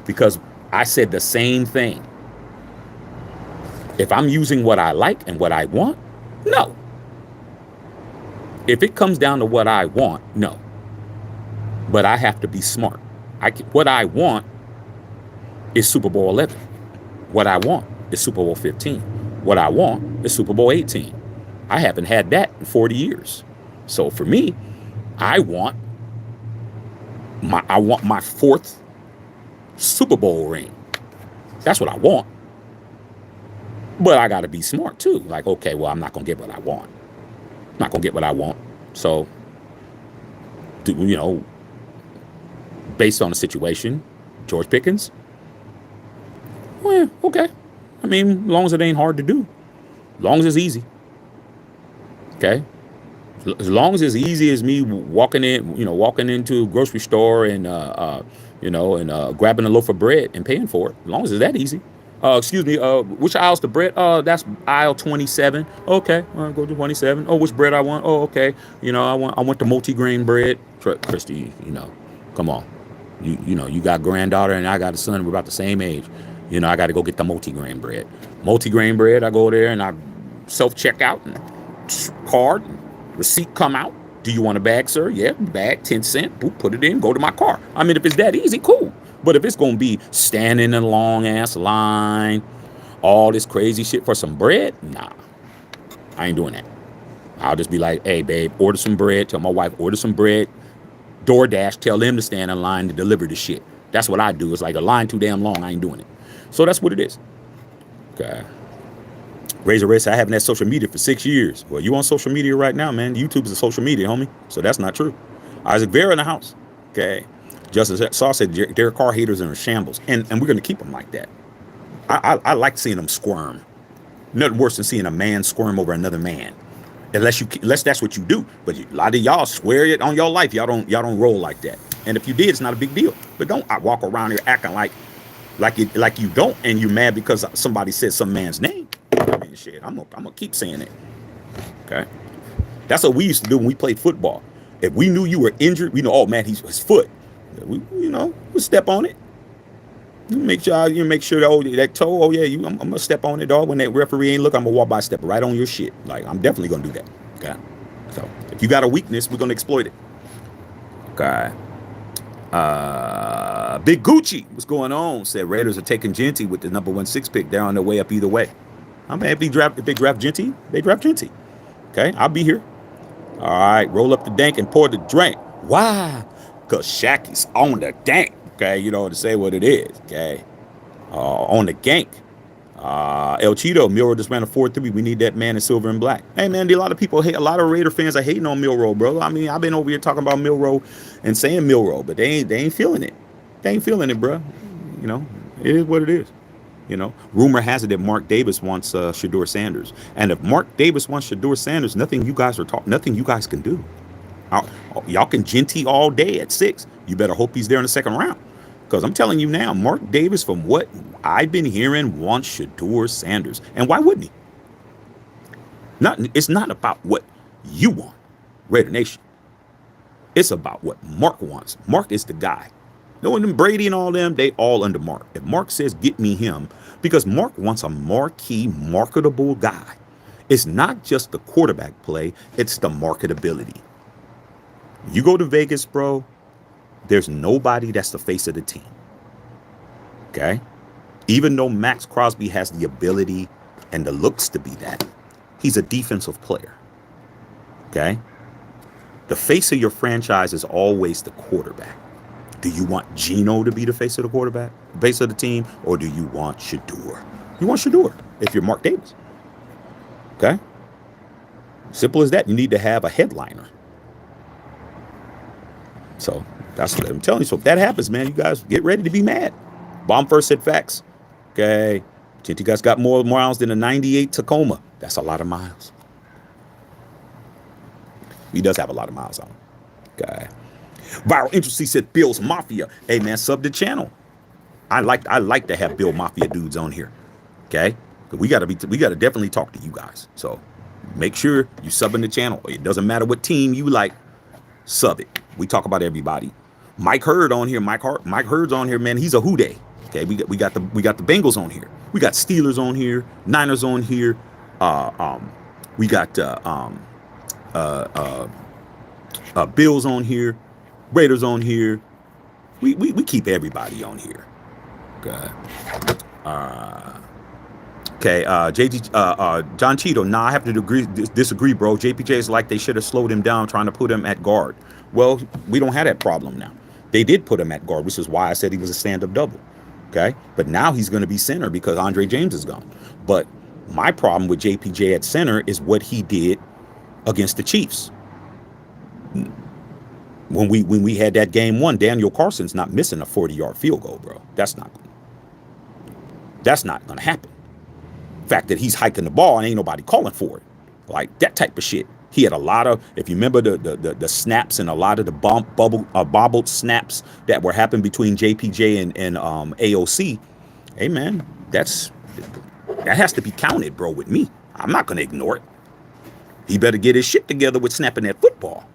Because I said the same thing. If I'm using what I like and what I want, no. If it comes down to what I want, no. But I have to be smart. What I want is Super Bowl 11. What I want is Super Bowl 15. What I want is Super Bowl 18. I haven't had that in 40 years. So for me, I want my 4th Super Bowl ring. That's what I want. But I got to be smart too. Like, okay, well, I'm not going to get what I want. I'm not going to get what I want. So, based on the situation, George Pickens, well, okay. I mean, as long as it ain't hard to do. As long as it's easy. Okay? As long as it's easy as me walking into a grocery store and, grabbing a loaf of bread and paying for it. As long as it's that easy. Excuse me, which aisle's the bread? That's aisle 27. Okay, I'll go to 27. Oh, which bread I want? Oh, okay. I want the multi-grain bread. Christy, come on. You got a granddaughter and I got a son. We're about the same age. I got to go get the multi-grain bread. Multi-grain bread, I go there and I self-checkout and card, receipt come out. Do you want a bag, sir? Yeah, bag, 10 cents. Boop, put it in, go to my car. I mean, if it's that easy, cool. But if it's going to be standing in a long-ass line, all this crazy shit for some bread, nah, I ain't doing that. I'll just be like, hey, babe, order some bread. Tell my wife, order some bread. DoorDash, tell them to stand in line to deliver the shit. That's what I do. It's like a line too damn long. I ain't doing it. So that's what it is. Okay. Razor Ray said, I haven't had social media for 6 years. Well, you on social media right now, man. YouTube is a social media, homie. So that's not true. Isaac Vera in the house. Okay. Justice Saw said Derek Carr haters are in shambles. And we're going to keep them like that. I like seeing them squirm. Nothing worse than seeing a man squirm over another man. Unless that's what you do. But a lot of y'all swear it on your life. Y'all don't roll like that. And if you did, it's not a big deal. But don't walk around here acting like you don't, and you're mad because somebody said some man's name. I mean, shit, I'm gonna keep saying it. Okay, that's what we used to do when we played football. If we knew you were injured, we know, oh man, his foot. We step on it. Make sure that toe. Oh yeah, I'm gonna step on it, dog. When that referee ain't look, I'm gonna walk by, step right on your shit. Like I'm definitely gonna do that. Okay, so if you got a weakness, we're gonna exploit it. Okay. Big Gucci, what's going on? Said Raiders are taking Genty with the number 1-6 pick. They're on their way up either way. I'm happy if they draft Genty, they draft Genty. Okay, I'll be here. All right, roll up the dank and pour the drink. Why? Because Shaq is on the dank. Okay, you know, to say what it is. Okay, on the gank. El Cheeto, Milroe just ran a 4-3. We need that man in silver and black. Hey, man, a lot of people hate, a lot of Raider fans are hating on Milroe, bro. I mean, I've been over here talking about Milroe and saying Milroe, but they ain't feeling it. They ain't feeling it, bro. You know, it is what it is. You know, rumor has it that Mark Davis wants Shedeur Sanders, and if Mark Davis wants Shedeur Sanders, nothing you guys can do. Y'all can Genty all day at 6. You better hope he's there in the second round. Because I'm telling you now, Mark Davis, from what I've been hearing, wants Shedeur Sanders. And why wouldn't he? It's not about what you want, Raider Nation. It's about what Mark wants. Mark is the guy. Knowing them Brady and all them, they all under Mark. If Mark says, get me him, because Mark wants a marquee, marketable guy. It's not just the quarterback play, it's the marketability. You go to Vegas, bro, there's nobody that's the face of the team. Okay? Even though Max Crosby has the ability and the looks to be that, he's a defensive player. Okay? The face of your franchise is always the quarterback. Do you want Geno to be the face of the quarterback, face of the team, or do you want Shedeur? You want Shedeur if you're Mark Davis. Okay? Simple as that. You need to have a headliner. So that's what I'm telling you. So if that happens, man, you guys get ready to be mad. Bomb first said facts. Okay. Genty guys got more miles than a 98 Tacoma. That's a lot of miles. He does have a lot of miles on him. Okay. Viral Interest said Bill's Mafia. Hey man, sub the channel. I like to have Bill Mafia dudes on here. Okay? We gotta definitely talk to you guys. So make sure you sub in the channel. It doesn't matter what team you like, sub it. We talk about everybody. Mike Hurd on here. Mike Hurd's on here, man. He's a hooday. Okay, we got the Bengals on here. We got Steelers on here. Niners on here. We got Bills on here. Raiders on here. We keep everybody on here. Okay. John Cheeto. Nah, I have to disagree, bro. JPJ is like they should have slowed him down trying to put him at guard. Well, we don't have that problem now. They did put him at guard, which is why I said he was a stand-up double. Okay? But now he's going to be center because Andre James is gone. But my problem with JPJ at center is what he did against the Chiefs. When we had that game 1, Daniel Carson's not missing a 40-yard field goal, bro. That's not going to happen. The fact that he's hiking the ball and ain't nobody calling for it. Like that type of shit. He had a lot of, if you remember the snaps and a lot of the bobbled snaps that were happening between JPJ and AOC. Hey man, that has to be counted, bro, with me. I'm not gonna ignore it. He better get his shit together with snapping that football.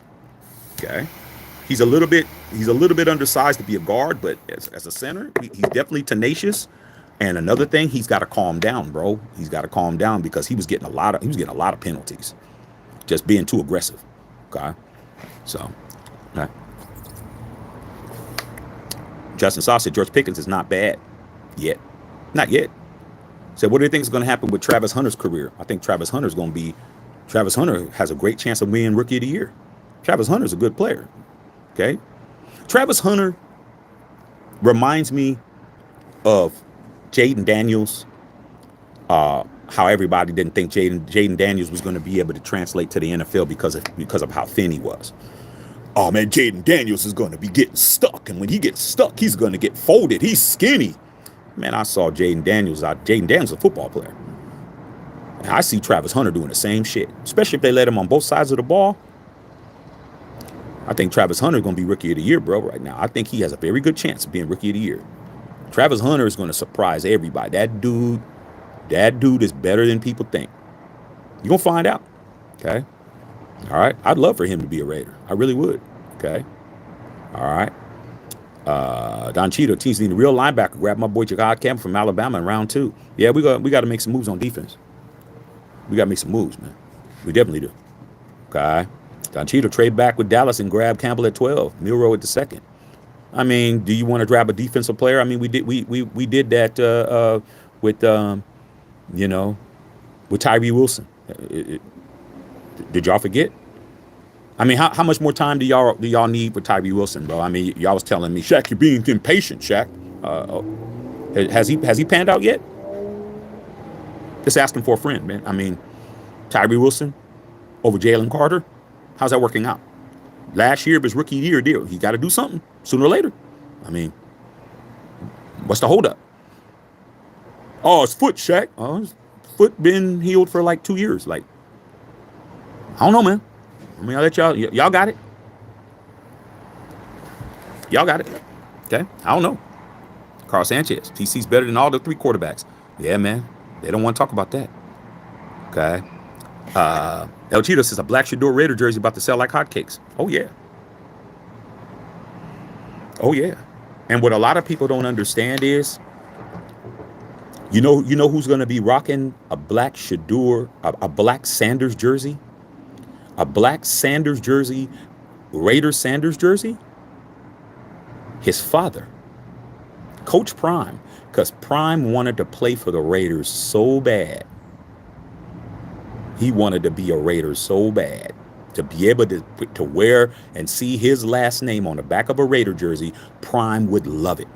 Okay. He's a little bit undersized to be a guard, but as a center, he's definitely tenacious. And another thing, he's got to calm down, bro. He's got to calm down because he was getting a lot of penalties. Just being too aggressive. Okay. So, okay. Justin Saw said George Pickens is not bad yet. Not yet. Said, what do you think is going to happen with Travis Hunter's career? I think Travis Hunter has a great chance of winning Rookie of the Year. Travis Hunter's a good player. Okay. Travis Hunter reminds me of Jaden Daniels. How everybody didn't think Jaden Daniels was going to be able to translate to the NFL because of how thin he was. Oh man, Jaden Daniels is going to be getting stuck, and when he gets stuck, he's going to get folded. He's skinny. Man, I saw Jaden Daniels is a football player. And I see Travis Hunter doing the same shit, especially if they let him on both sides of the ball. I think Travis Hunter is going to be Rookie of the Year, bro, right now. I think he has a very good chance of being Rookie of the Year. Travis Hunter is going to surprise everybody. That dude is better than people think. You're going to find out. Okay? All right? I'd love for him to be a Raider. I really would. Okay? All right? Don Cheeto, teams need a real linebacker. Grab my boy Jahad Campbell from Alabama in round 2. Yeah, we got to make some moves on defense. We got to make some moves, man. We definitely do. Okay? Don Cheeto, trade back with Dallas and grab Campbell at 12. Milroe at the 2nd. I mean, do you want to grab a defensive player? I mean, we did that with you know, with Tyree Wilson. Did y'all forget? I mean, how much more time do y'all need with Tyree Wilson, bro? I mean, y'all was telling me, Shaq, you're being impatient, Shaq. Has he panned out yet? Just asking for a friend, man. I mean, Tyree Wilson over Jalen Carter. How's that working out? Last year, his rookie year deal. He got to do something sooner or later. I mean, what's the holdup? Oh, his foot, Shaq. Oh, his foot been healed for like 2 years. Like, I don't know, man. I mean, I'll let y'all got it. Y'all got it. Okay. I don't know. Carl Sanchez. TC's better than all the 3 quarterbacks. Yeah, man. They don't want to talk about that. Okay. El Cheeto says a black Shedeur Raider jersey about to sell like hotcakes. Oh, yeah. Oh, yeah. And what a lot of people don't understand is, you know who's going to be rocking a black Shedeur, a black Sanders jersey? A black Sanders jersey, Raider Sanders jersey? His father, Coach Prime, because Prime wanted to play for the Raiders so bad. He wanted to be a Raider so bad. To be able to wear and see his last name on the back of a Raider jersey, Prime would love it.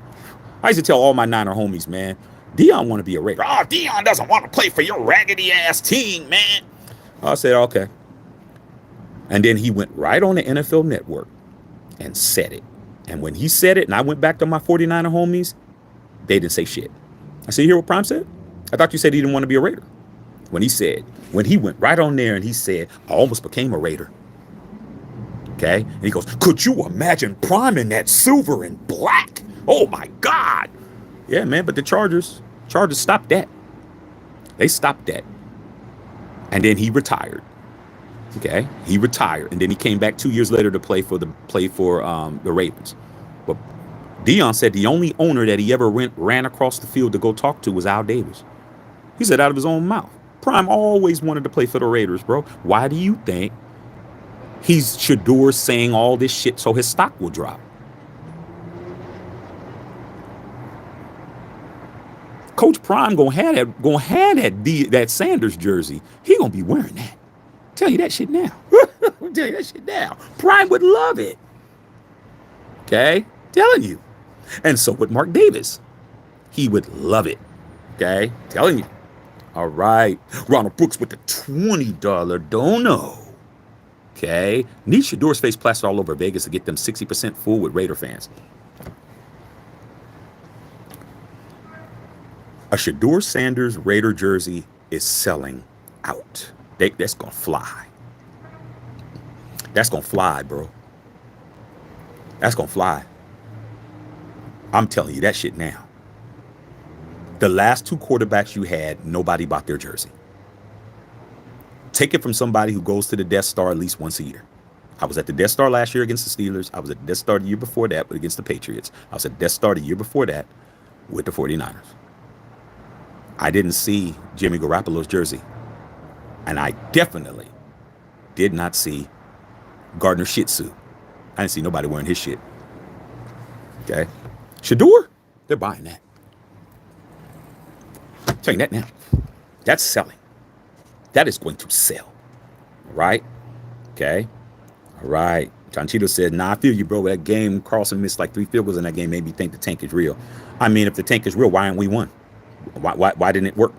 I used to tell all my Niner homies, man, Dion want to be a Raider. Oh, Dion doesn't want to play for your raggedy ass team, man. I said, okay. And then he went right on the NFL Network and said it. And when he said it, and I went back to my 49er homies, they didn't say shit. I said, you hear what Prime said? I thought you said he didn't want to be a Raider. When he went right on there and he said, I almost became a Raider. Okay? And he goes, could you imagine Prime in that silver and black? Oh my God. Yeah, man, but the Chargers stopped that. They stopped that. And then he retired. Okay? He retired. And then he came back 2 years later to play for the Ravens. But Dion said the only owner that he ever ran across the field to go talk to was Al Davis. He said out of his own mouth. Prime always wanted to play for the Raiders, bro. Why do you think he's Shedeur saying all this shit so his stock will drop? Coach Prime gonna have that Sanders jersey. He gonna be wearing that. Tell you that shit now. Tell you that shit now. Prime would love it. Okay, telling you. And so would Mark Davis. He would love it. Okay, telling you. All right. Ronald Brooks with the $20 dono. Okay. Need Shedeur's face plastered all over Vegas to get them 60% full with Raider fans. A Shedeur Sanders Raider jersey is selling out. That's going to fly. That's going to fly, bro. That's going to fly. I'm telling you that shit now. The last 2 quarterbacks you had, nobody bought their jersey. Take it from somebody who goes to the Death Star at least once a year. I was at the Death Star last year against the Steelers. I was at the Death Star the year before that against the Patriots. I was at the Death Star the year before that with the 49ers. I didn't see Jimmy Garoppolo's jersey. And I definitely did not see Gardner Shih Tzu. I didn't see nobody wearing his shit. Okay? Shedeur, they're buying that. I'm telling you that now. That's selling. That is going to sell. All right? Okay? All right. John Cheeto said, nah, I feel you, bro. That game, Carlson missed like 3 field goals in that game, made me think the tank is real. I mean, if the tank is real, why aren't we won? Why didn't it work?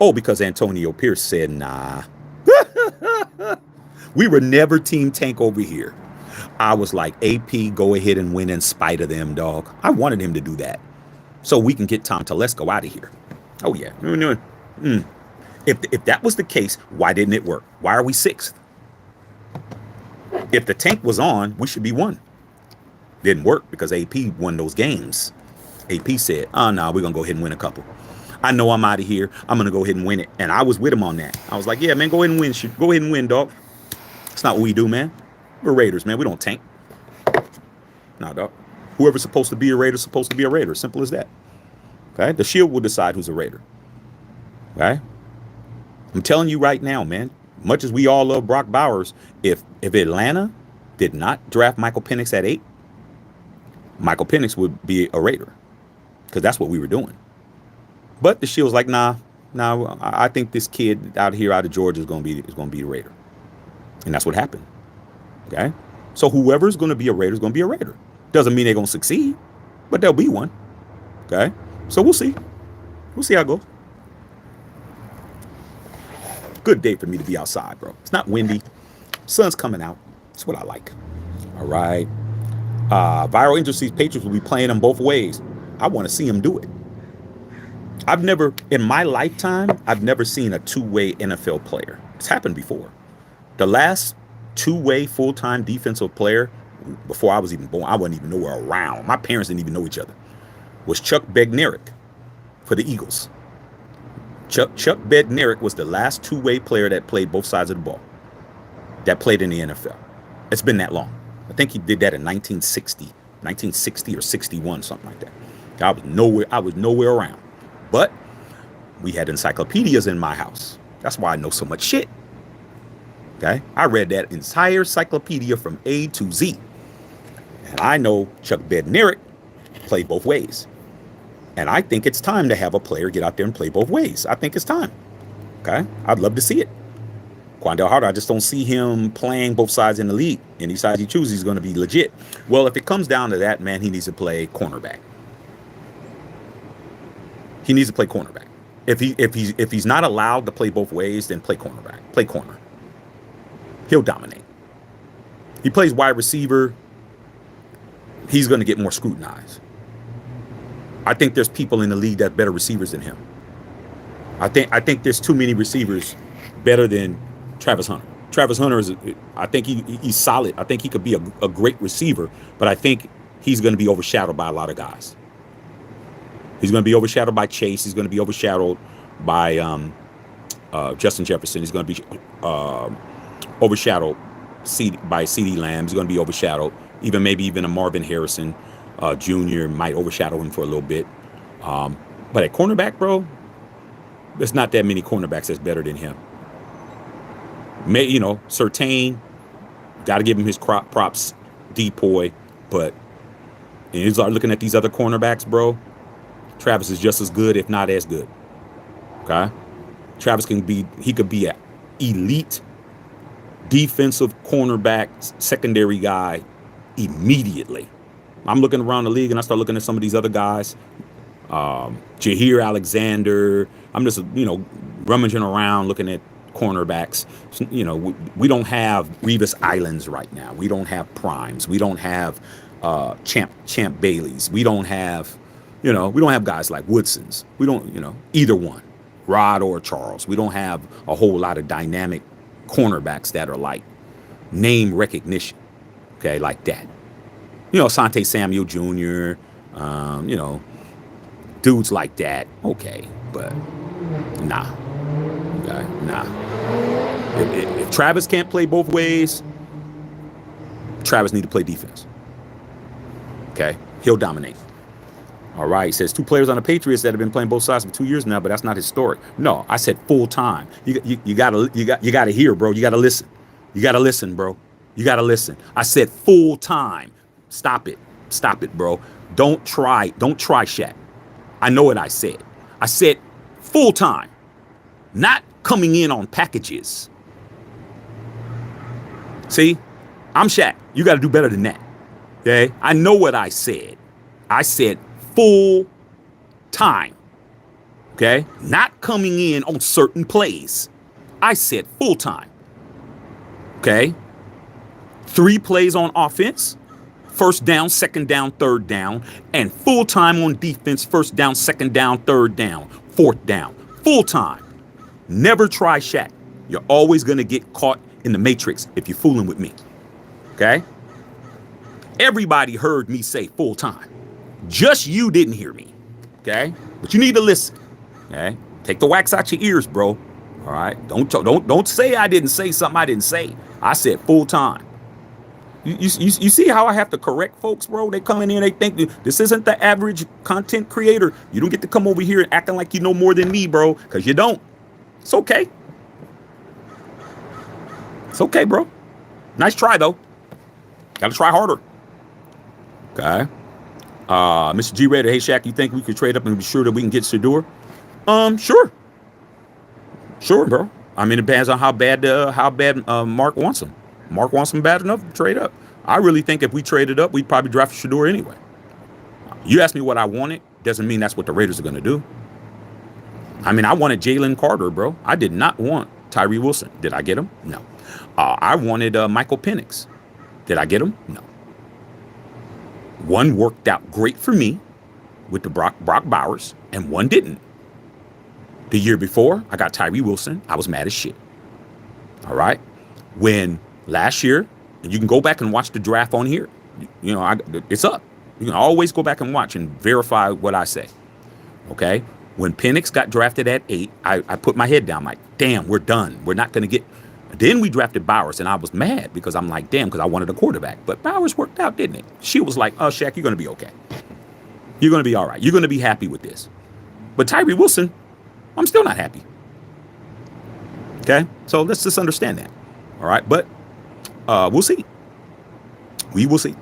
Oh, because Antonio Pierce said, nah. We were never team tank over here. I was like, AP, go ahead and win in spite of them, dog. I wanted him to do that. So we can get Tom Telesco out of here. Oh, yeah. If that was the case, why didn't it work? Why are we 6th? If the tank was on, we should be 1. Didn't work because AP won those games. AP said, oh, no, we're going to go ahead and win a couple. I know I'm out of here. I'm going to go ahead and win it. And I was with him on that. I was like, yeah, man, go ahead and win. Go ahead and win, dog. It's not what we do, man. We're Raiders, man. We don't tank. Nah, dog. Whoever's supposed to be a Raider is supposed to be a Raider. Simple as that. Okay? The Shield will decide who's a Raider. Okay? I'm telling you right now, man, much as we all love Brock Bowers, if Atlanta did not draft Michael Penix at 8, Michael Penix would be a Raider because that's what we were doing. But the Shield's like, nah, I think this kid out here out of Georgia is gonna be a Raider, and that's what happened. Okay, so whoever's gonna be a Raider is gonna be a Raider. Doesn't mean they're gonna succeed, but they'll be one. Okay, so we'll see. We'll see how it goes. Good day for me to be outside, bro. It's not windy. Sun's coming out. That's what I like. All right. Viral Industries Patriots will be playing them both ways. I want to see them do it. In my lifetime, I've never seen a two-way NFL player. It's happened before. The last two-way full-time defensive player, before I was even born, I wasn't even nowhere around. My parents didn't even know each other, was Chuck Bednarik for the Eagles. Chuck Bednarik was the last two-way player that played both sides of the ball, that played in the NFL. It's been that long. I think he did that in 1960 or 61, something like that. I was nowhere around. But we had encyclopedias in my house. That's why I know so much shit. Okay? I read that entire encyclopedia from A to Z. And I know Chuck Bednarik played both ways. And I think it's time to have a player get out there and play both ways. I think it's time. Okay? I'd love to see it. Quandale Harder, I just don't see him playing both sides in the league. Any side he chooses, he's going to be legit. Well, if it comes down to that, man, he needs to play cornerback. He needs to play cornerback. If he's not allowed to play both ways, then play cornerback. Play corner. He'll dominate. He plays wide receiver. He's going to get more scrutinized. I think there's people in the league that are better receivers than him. I think there's too many receivers better than Travis Hunter. Travis Hunter I think he's solid. I think he could be a great receiver, but I think he's going to be overshadowed by a lot of guys. He's going to be overshadowed by Chase. He's going to be overshadowed by Justin Jefferson. He's going to be overshadowed by CeeDee Lamb. He's going to be overshadowed. Maybe even a Marvin Harrison Jr. might overshadow him for a little bit. But at cornerback, bro, there's not that many cornerbacks that's better than him. Surtain, got to give him his props, Depoy. But you start looking at these other cornerbacks, bro, Travis is just as good, if not as good. Okay? Travis could be an elite defensive cornerback, secondary guy immediately. I'm looking around the league and I start looking at some of these other guys. Jaheir Alexander. I'm just, rummaging around looking at cornerbacks. We don't have Revis Islands right now. We don't have Primes. We don't have Champ Baileys. We don't have guys like Woodson's. We don't, either one, Rod or Charles. We don't have a whole lot of dynamic cornerbacks that are like name recognition, okay, like that. Asante Samuel Jr., dudes like that, okay, but nah. Okay, nah. If Travis can't play both ways, Travis need to play defense. Okay, he'll dominate. All right, says 2 players on the Patriots that have been playing both sides for 2 years now, but that's not historic. No, I said full time. You gotta hear, bro. You gotta listen. You gotta listen, bro. You gotta listen. I said full time. Stop it, bro. Don't try Shaq. I know what I said. I said full time, not coming in on packages. See, I'm Shaq. You got to do better than that. Okay, I know what I said. I said full time. Okay, not coming in on certain plays. I said full time. Okay, 3 plays on offense, first down, second down, third down, and full time on defense, first down, second down, third down, fourth down, full time. Never try Shaq. You're always going to get caught in the matrix if you're fooling with me. Okay? Everybody heard me say full time. Just you didn't hear me. Okay? But you need to listen. Okay? Take the wax out your ears, bro. All right? Don't say I didn't say something I didn't say. I said full time. You see how I have to correct folks, bro? They come in here and they think this isn't the average content creator. You don't get to come over here and acting like you know more than me, bro, because you don't. It's okay. It's okay, bro. Nice try, though. Got to try harder. Okay. Mr. G Raider, hey Shaq, you think we could trade up and be sure that we can get Shedeur? Sure. Sure, bro. I mean, it depends on how bad Mark wants him. Mark wants him bad enough to trade up. I really think if we traded up, we'd probably draft Shedeur anyway. You asked me what I wanted, doesn't mean that's what the Raiders are going to do. I mean, I wanted Jalen Carter, bro. I did not want Tyree Wilson. Did I get him? No. I wanted Michael Penix. Did I get him? No. One worked out great for me with the Brock Bowers, and one didn't. The year before, I got Tyree Wilson. I was mad as shit. All right? When last year, and you can go back and watch the draft on here. You know, it's up. You can always go back and watch and verify what I say. Okay? When Penix got drafted at 8, I put my head down like, damn, we're done. We're not going to get... Then we drafted Bowers, and I was mad because I'm like, damn, because I wanted a quarterback. But Bowers worked out, didn't it? She was like, oh, Shaq, you're going to be okay. You're going to be all right. You're going to be happy with this. But Tyree Wilson, I'm still not happy. Okay? So let's just understand that. All right? But we'll see. We will see.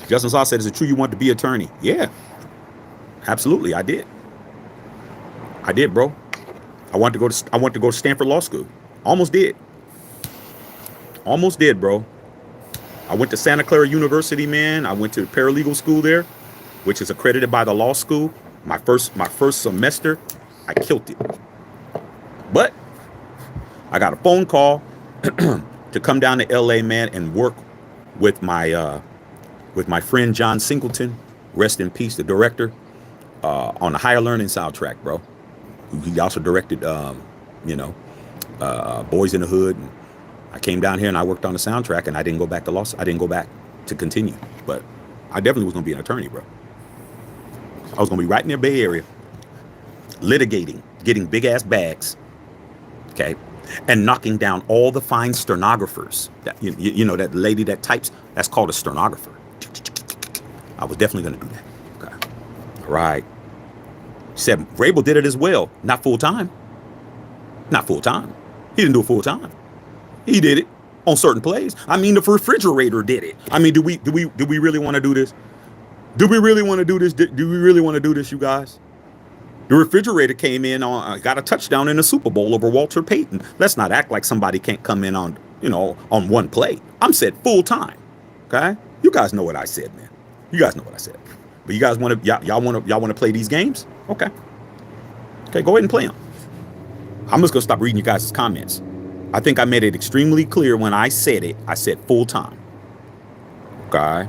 Justin Saw said, is it true you want to be an attorney? Yeah. Absolutely, I did. I did, bro. I want to go to Stanford Law School. Almost did. Almost did, bro. I went to Santa Clara University, man. I went to paralegal school there, which is accredited by the law school. My first semester, I killed it. But I got a phone call to come down to LA, man, and work with my friend John Singleton, rest in peace, the director, on the Higher Learning soundtrack, bro. He also directed, Boys in the Hood. And I came down here and I worked on the soundtrack, and I didn't go back to law. I didn't go back to continue, but I definitely was going to be an attorney, bro. I was going to be right in the Bay Area, litigating, getting big ass bags, okay, and knocking down all the fine stenographers. That you know that lady that types. That's called a stenographer. I was definitely going to do that. Okay, all right. Said Vrabel did it as well, not full time. Not full time. He didn't do it full time. He did it on certain plays. I mean, the refrigerator did it. I mean, do we really want to do this? Do we really want to do this? Do we really want to do this, you guys? The refrigerator came in got a touchdown in the Super Bowl over Walter Payton. Let's not act like somebody can't come in on one play. I'm said full time. Okay, you guys know what I said, man. You guys know what I said. But you guys want to y'all want to play these games? Okay, go ahead and play them. I'm just gonna stop reading you guys' comments. I think I made it extremely clear when I said it. I said full time. Okay.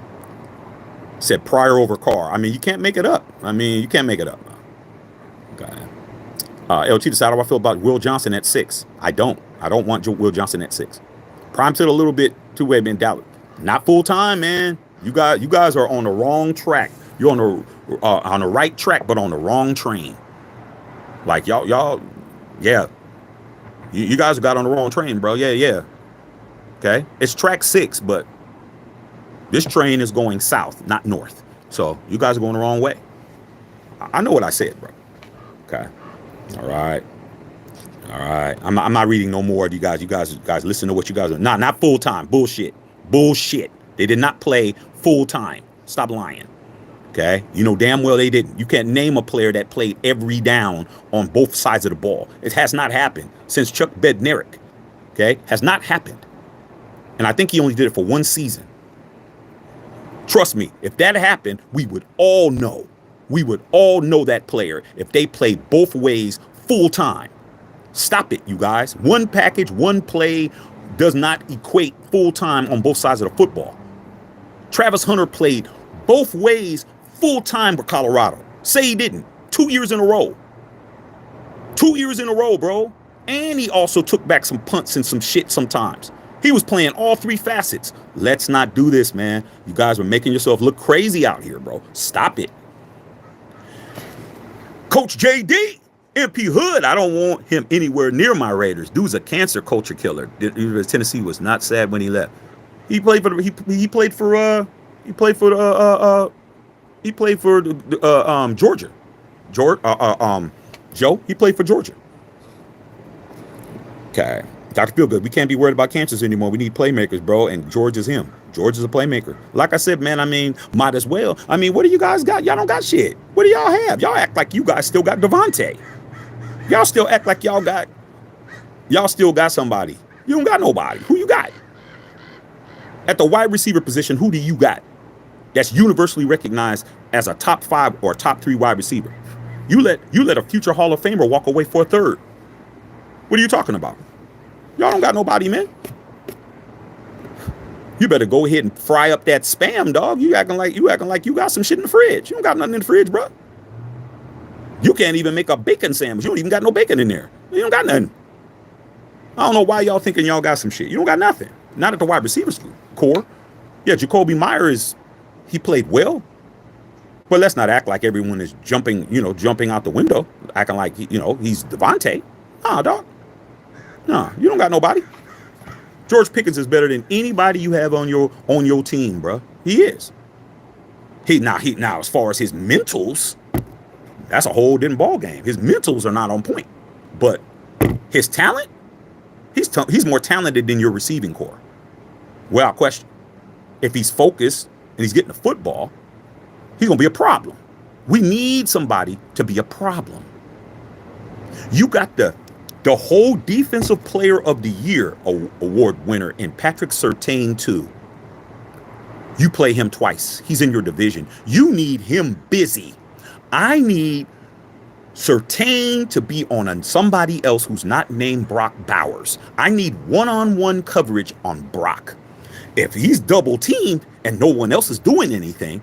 Said Pryor over Carr. I mean, you can't make it up. Okay. LT decided how I feel about Will Johnson at 6. I don't want Will Johnson at 6. Prime to a little bit too way been doubted. Not full time, man. You guys are on the wrong track. You're on the right track, but on the wrong train. Like y'all, yeah. You guys got on the wrong train, bro. Yeah. Okay, it's track 6, but this train is going south, not north. So you guys are going the wrong way. I know what I said, bro. Okay. All right. I'm not reading no more of you guys. You guys listen to what you guys are. Not full time. Bullshit. They did not play full time. Stop lying. Okay. You know damn well they didn't. You can't name a player that played every down on both sides of the ball. It has not happened since Chuck Bednarik. Okay. Has not happened. And I think he only did it for one season. Trust me, if that happened, we would all know. We would all know that player if they played both ways full time. Stop it, you guys. One package, one play does not equate full time on both sides of the football. Travis Hunter played both ways full time for Colorado. Say he didn't. 2 years in a row. 2 years in a row, bro. And he also took back some punts and some shit sometimes. He was playing all three facets. Let's not do this, man. You guys are making yourself look crazy out here, bro. Stop it. Coach JD, MP Hood, I don't want him anywhere near my Raiders. Dude's a cancer culture killer. Tennessee was not sad when he left. He played for Georgia. Joe, he played for Georgia. Okay. Dr. Feelgood, we can't be worried about cancers anymore. We need playmakers, bro. And George is him. George is a playmaker. Like I said, man, I mean, might as well. I mean, what do you guys got? Y'all don't got shit. What do y'all have? Y'all act like you guys still got Devontae. Y'all still act like y'all still got somebody. You don't got nobody. Who you got? At the wide receiver position, who do you got that's universally recognized as a top 5 or top 3 wide receiver? You let a future Hall of Famer walk away for a third. What are you talking about? Y'all don't got nobody, man. You better go ahead and fry up that spam, dog. You acting like you got some shit in the fridge. You don't got nothing in the fridge, bro. You can't even make a bacon sandwich. You don't even got no bacon in there. You don't got nothing. I don't know why y'all thinking y'all got some shit. You don't got nothing. Not at the wide receiver core. Yeah, Jacoby Myers, he played well. But let's not act like everyone is jumping out the window, acting like he's Devontae. Nah, dog. Nah, you don't got nobody. George Pickens is better than anybody you have on your team, bro. He is. Now as far as his mentals, that's a whole different ball game. His mentals are not on point, but his talent, he's more talented than your receiving core. Without question. If he's focused and he's getting the football, he's gonna be a problem. We need somebody to be a problem. You got the whole Defensive Player of the Year award winner in Patrick Surtain too. You play him twice. He's in your division. You need him busy. I need Surtain to be on somebody else who's not named Brock Bowers. I need one-on-one coverage on Brock. If he's double teamed and no one else is doing anything,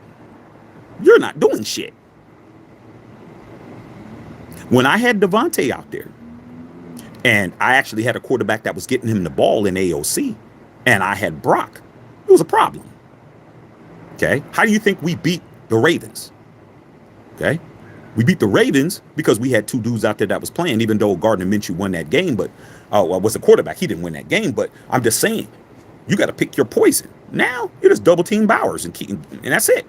you're not doing shit. When I had Devontae out there, and I actually had a quarterback that was getting him the ball in AOC, and I had Brock, it was a problem. Okay? How do you think we beat the Ravens? Okay? We beat the Ravens because we had 2 dudes out there that was playing, even though Gardner Minshew won that game, but was a quarterback. He didn't win that game, but I'm just saying, you got to pick your poison. Now, you just double team Bowers and that's it.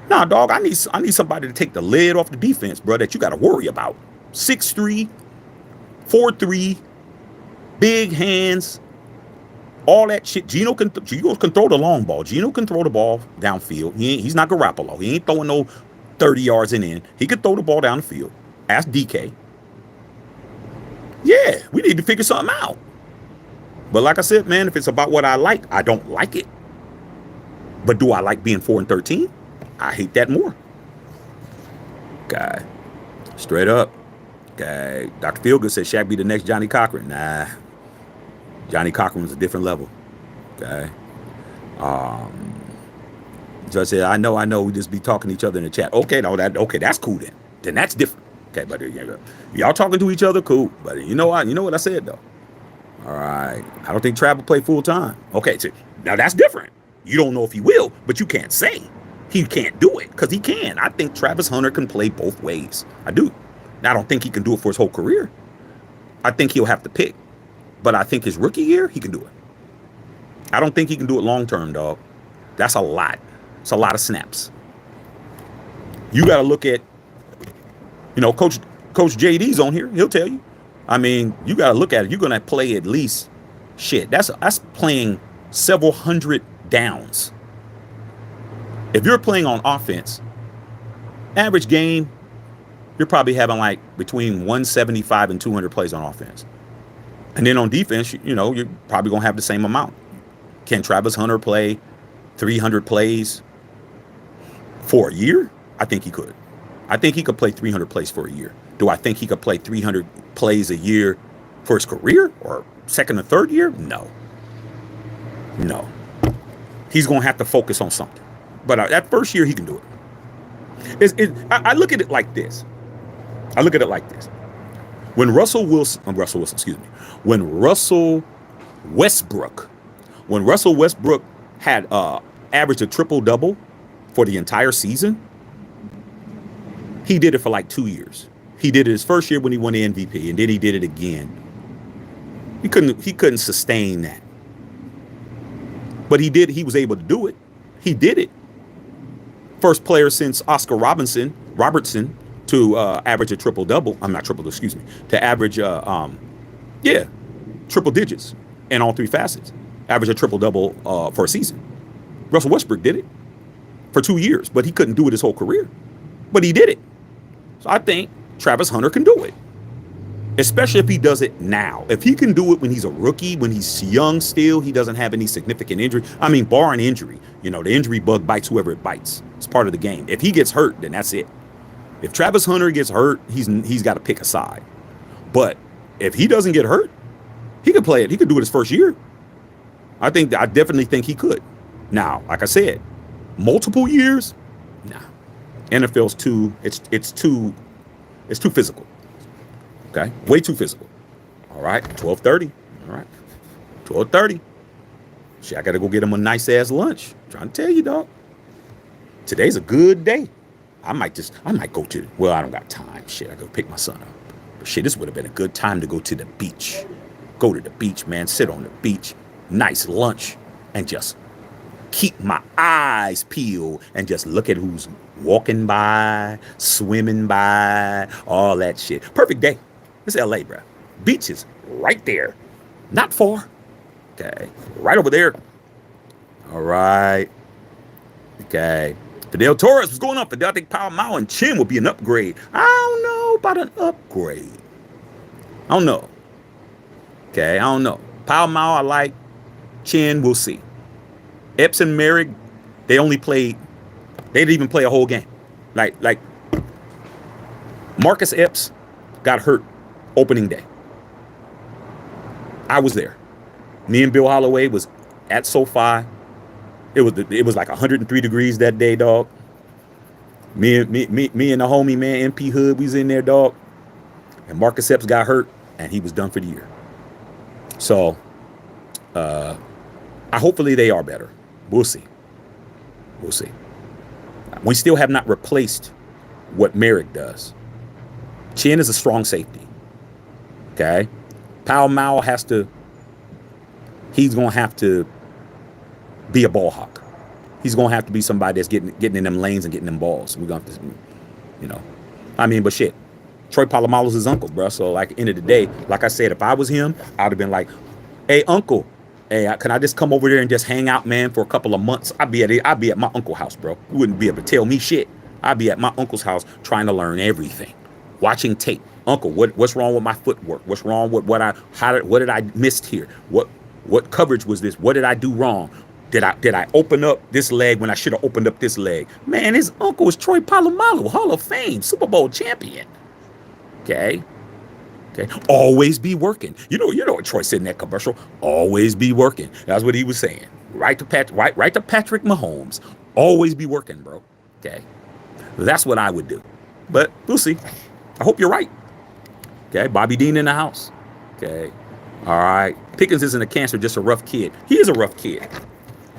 Nah, dog, I need somebody to take the lid off the defense, bro, that you got to worry about. 6'3", 4'3", big hands, all that shit. Gino can throw the long ball. Gino can throw the ball downfield. He's not Garoppolo. He ain't throwing no 30 yards in. He could throw the ball down the field. Ask DK. Yeah, we need to figure something out. But like I said, man, if it's about what I like, I don't like it. But do I like being 4-13? I hate that more. Guy, straight up. Guy, Dr. Feelgood said Shaq be the next Johnny Cochran. Nah, Johnny Cochran was a different level. Okay. So I said, I know, we just be talking to each other in the chat. Okay, that's cool then. Then that's different. Okay, but y'all talking to each other, cool. But you know what I said though. All right, I don't think Trav will play full time. Okay, so now that's different. You don't know if he will, but you can't say he can't do it because he can. I think Travis Hunter can play both ways. I do. Now, I don't think he can do it for his whole career. I think he'll have to pick. But I think his rookie year, he can do it. I don't think he can do it long term, dog. That's a lot. It's a lot of snaps. You got to look at, Coach JD's on here. He'll tell you. I mean, you got to look at it. You're going to play at least, that's playing several hundred downs. If you're playing on offense, average game, you're probably having like between 175 and 200 plays on offense. And then on defense, you're probably going to have the same amount. Can Travis Hunter play 300 plays for a year? I think he could. I think he could play 300 plays for a year. Do I think he could play 300 plays a year for his career or second or third year? No. He's going to have to focus on something. But that first year, he can do it. I look at it like this. When Russell Westbrook had averaged a triple-double for the entire season, he did it for like 2 years. He did it his first year when he won the MVP, and then he did it again. He couldn't sustain that. But he was able to do it. He did it. First player since Oscar Robertson to average a triple-double. To average triple digits in all 3 facets. average a triple-double for a season. Russell Westbrook did it for 2 years, but he couldn't do it his whole career. But he did it. So I think Travis Hunter can do it, especially if he does it now. If he can do it when he's a rookie, when he's young still, he doesn't have any significant injury. I mean, barring injury, the injury bug bites whoever it bites. It's part of the game. If he gets hurt, then that's it. If Travis Hunter gets hurt, he's got to pick a side. But if he doesn't get hurt, he could play it. He could do it his first year. I definitely think he could. Now, like I said, multiple years, nah. NFL's it's too physical. Okay, way too physical. All right, 12:30. All right, 12:30. Shit, I gotta go get him a nice ass lunch. I'm trying to tell you, dog. Today's a good day. I might go to. Well, I don't got time. Shit, I go pick my son up. But shit, this would have been a good time to go to the beach. Go to the beach, man. Sit on the beach. Nice lunch, and just keep my eyes peeled and just look at who's walking by, swimming by, all that shit. Perfect day. It's LA, bro. Beach is right there. Not far. Okay. Right over there. All right. Okay. Fidel Torres, what's going on? Fidel, I think Power Mao and Chin will be an upgrade. I don't know about an upgrade. I don't know. Okay. I don't know. Power Mao, I like. Chin, we'll see. Epps and Merrick, they didn't even play a whole game. Like Marcus Epps got hurt opening day. I was there. Me and Bill Holloway was at SoFi. It was like 103 degrees that day, dog. Me and the homie, man, MP Hood, we was in there, dog. And Marcus Epps got hurt, and he was done for the year. So, hopefully they are better. We'll see. We'll see. We still have not replaced what Merrick does. Chin is a strong safety. Okay? Powell Mao he's going to have to be a ball hawk. He's going to have to be somebody that's getting in them lanes and getting them balls. We're going to have to, but shit. Troy Polamalu's his uncle, bro. So, like, at the end of the day, like I said, if I was him, I would have been like, hey, uncle, hey, can I just come over there and just hang out, man, for a couple of months? I'd be at my uncle's house, bro. You wouldn't be able to tell me shit. I'd be at my uncle's house trying to learn everything, watching tape. Uncle, what's wrong with my footwork? What's wrong with what did I miss here? What coverage was this? What did I do wrong? Did I open up this leg when I should have opened up this leg? Man, his uncle was Troy Polamalu, Hall of Fame, Super Bowl champion. Okay. Always be working. You know what Troy said in that commercial? Always be working. That's what he was saying. Right to Patrick Mahomes. Always be working, bro. Okay. That's what I would do. But we'll see. I hope you're right. Okay. Bobby Dean in the house. Okay. All right. Pickens isn't a cancer, just a rough kid. He is a rough kid.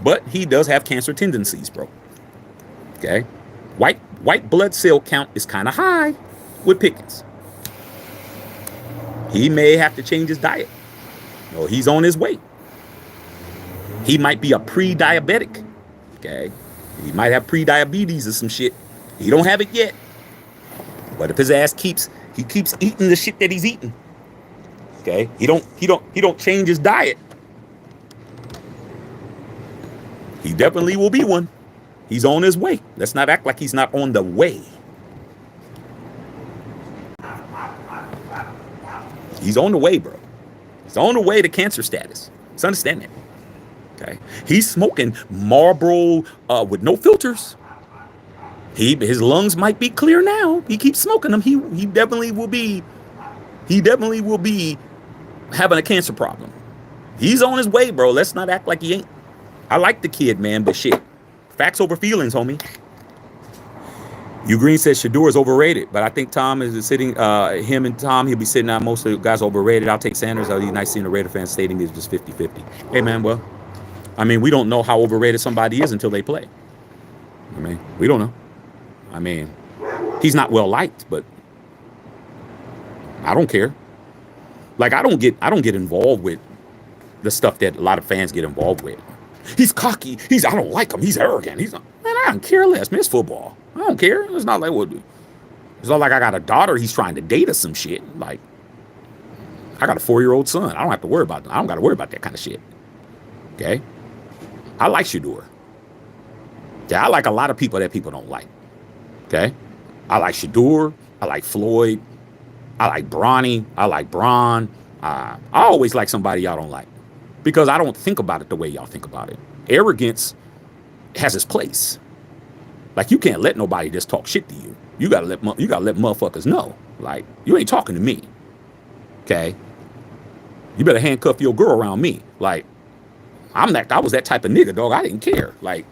But he does have cancer tendencies, bro. Okay. White blood cell count is kind of high with Pickens. He may have to change his diet. He's on his way. He might be a pre-diabetic. Okay. He might have pre-diabetes or some shit. He don't have it yet. But if his ass keeps eating the shit that he's eating, okay, he don't change his diet, he definitely will be one. He's on his way. Let's not act like he's not on the way. He's on the way, bro. He's on the way to cancer status. Let's understand that. Okay. He's smoking Marlboro with no filters. His lungs might be clear now. He keeps smoking them. He definitely will be having a cancer problem. He's on his way, bro. Let's not act like he ain't. I like the kid, man, but shit. Facts over feelings, homie. U Green says Shedeur is overrated, but I think Tom is sitting, him and Tom, he'll be sitting out. Most of the guys overrated. I'll take Sanders. It'll be nice seeing the Raider fans stating it's just 50-50. Hey, man, well, I mean, we don't know how overrated somebody is until they play. I mean, we don't know. I mean, he's not well liked, but I don't care. Like, I don't get involved with the stuff that a lot of fans get involved with. He's cocky. I don't like him. He's arrogant. Man, I don't care less. Man, it's football. I don't care. It's not like it's not like I got a daughter he's trying to date or some shit. Like, I got a 4-year-old son. I don't have to worry about that. I don't got to worry about that kind of shit. Okay. I like Shedeur. Yeah, I like a lot of people that people don't like. Okay. I like Shedeur. I like Floyd. I like Bronny. I like Bron. I always like somebody y'all don't like because I don't think about it the way y'all think about it. Arrogance has its place. Like you can't let nobody just talk shit to you. You gotta let motherfuckers know. Like you ain't talking to me. Okay. You better handcuff your girl around me. Like I was that type of nigga, dog. I didn't care. Like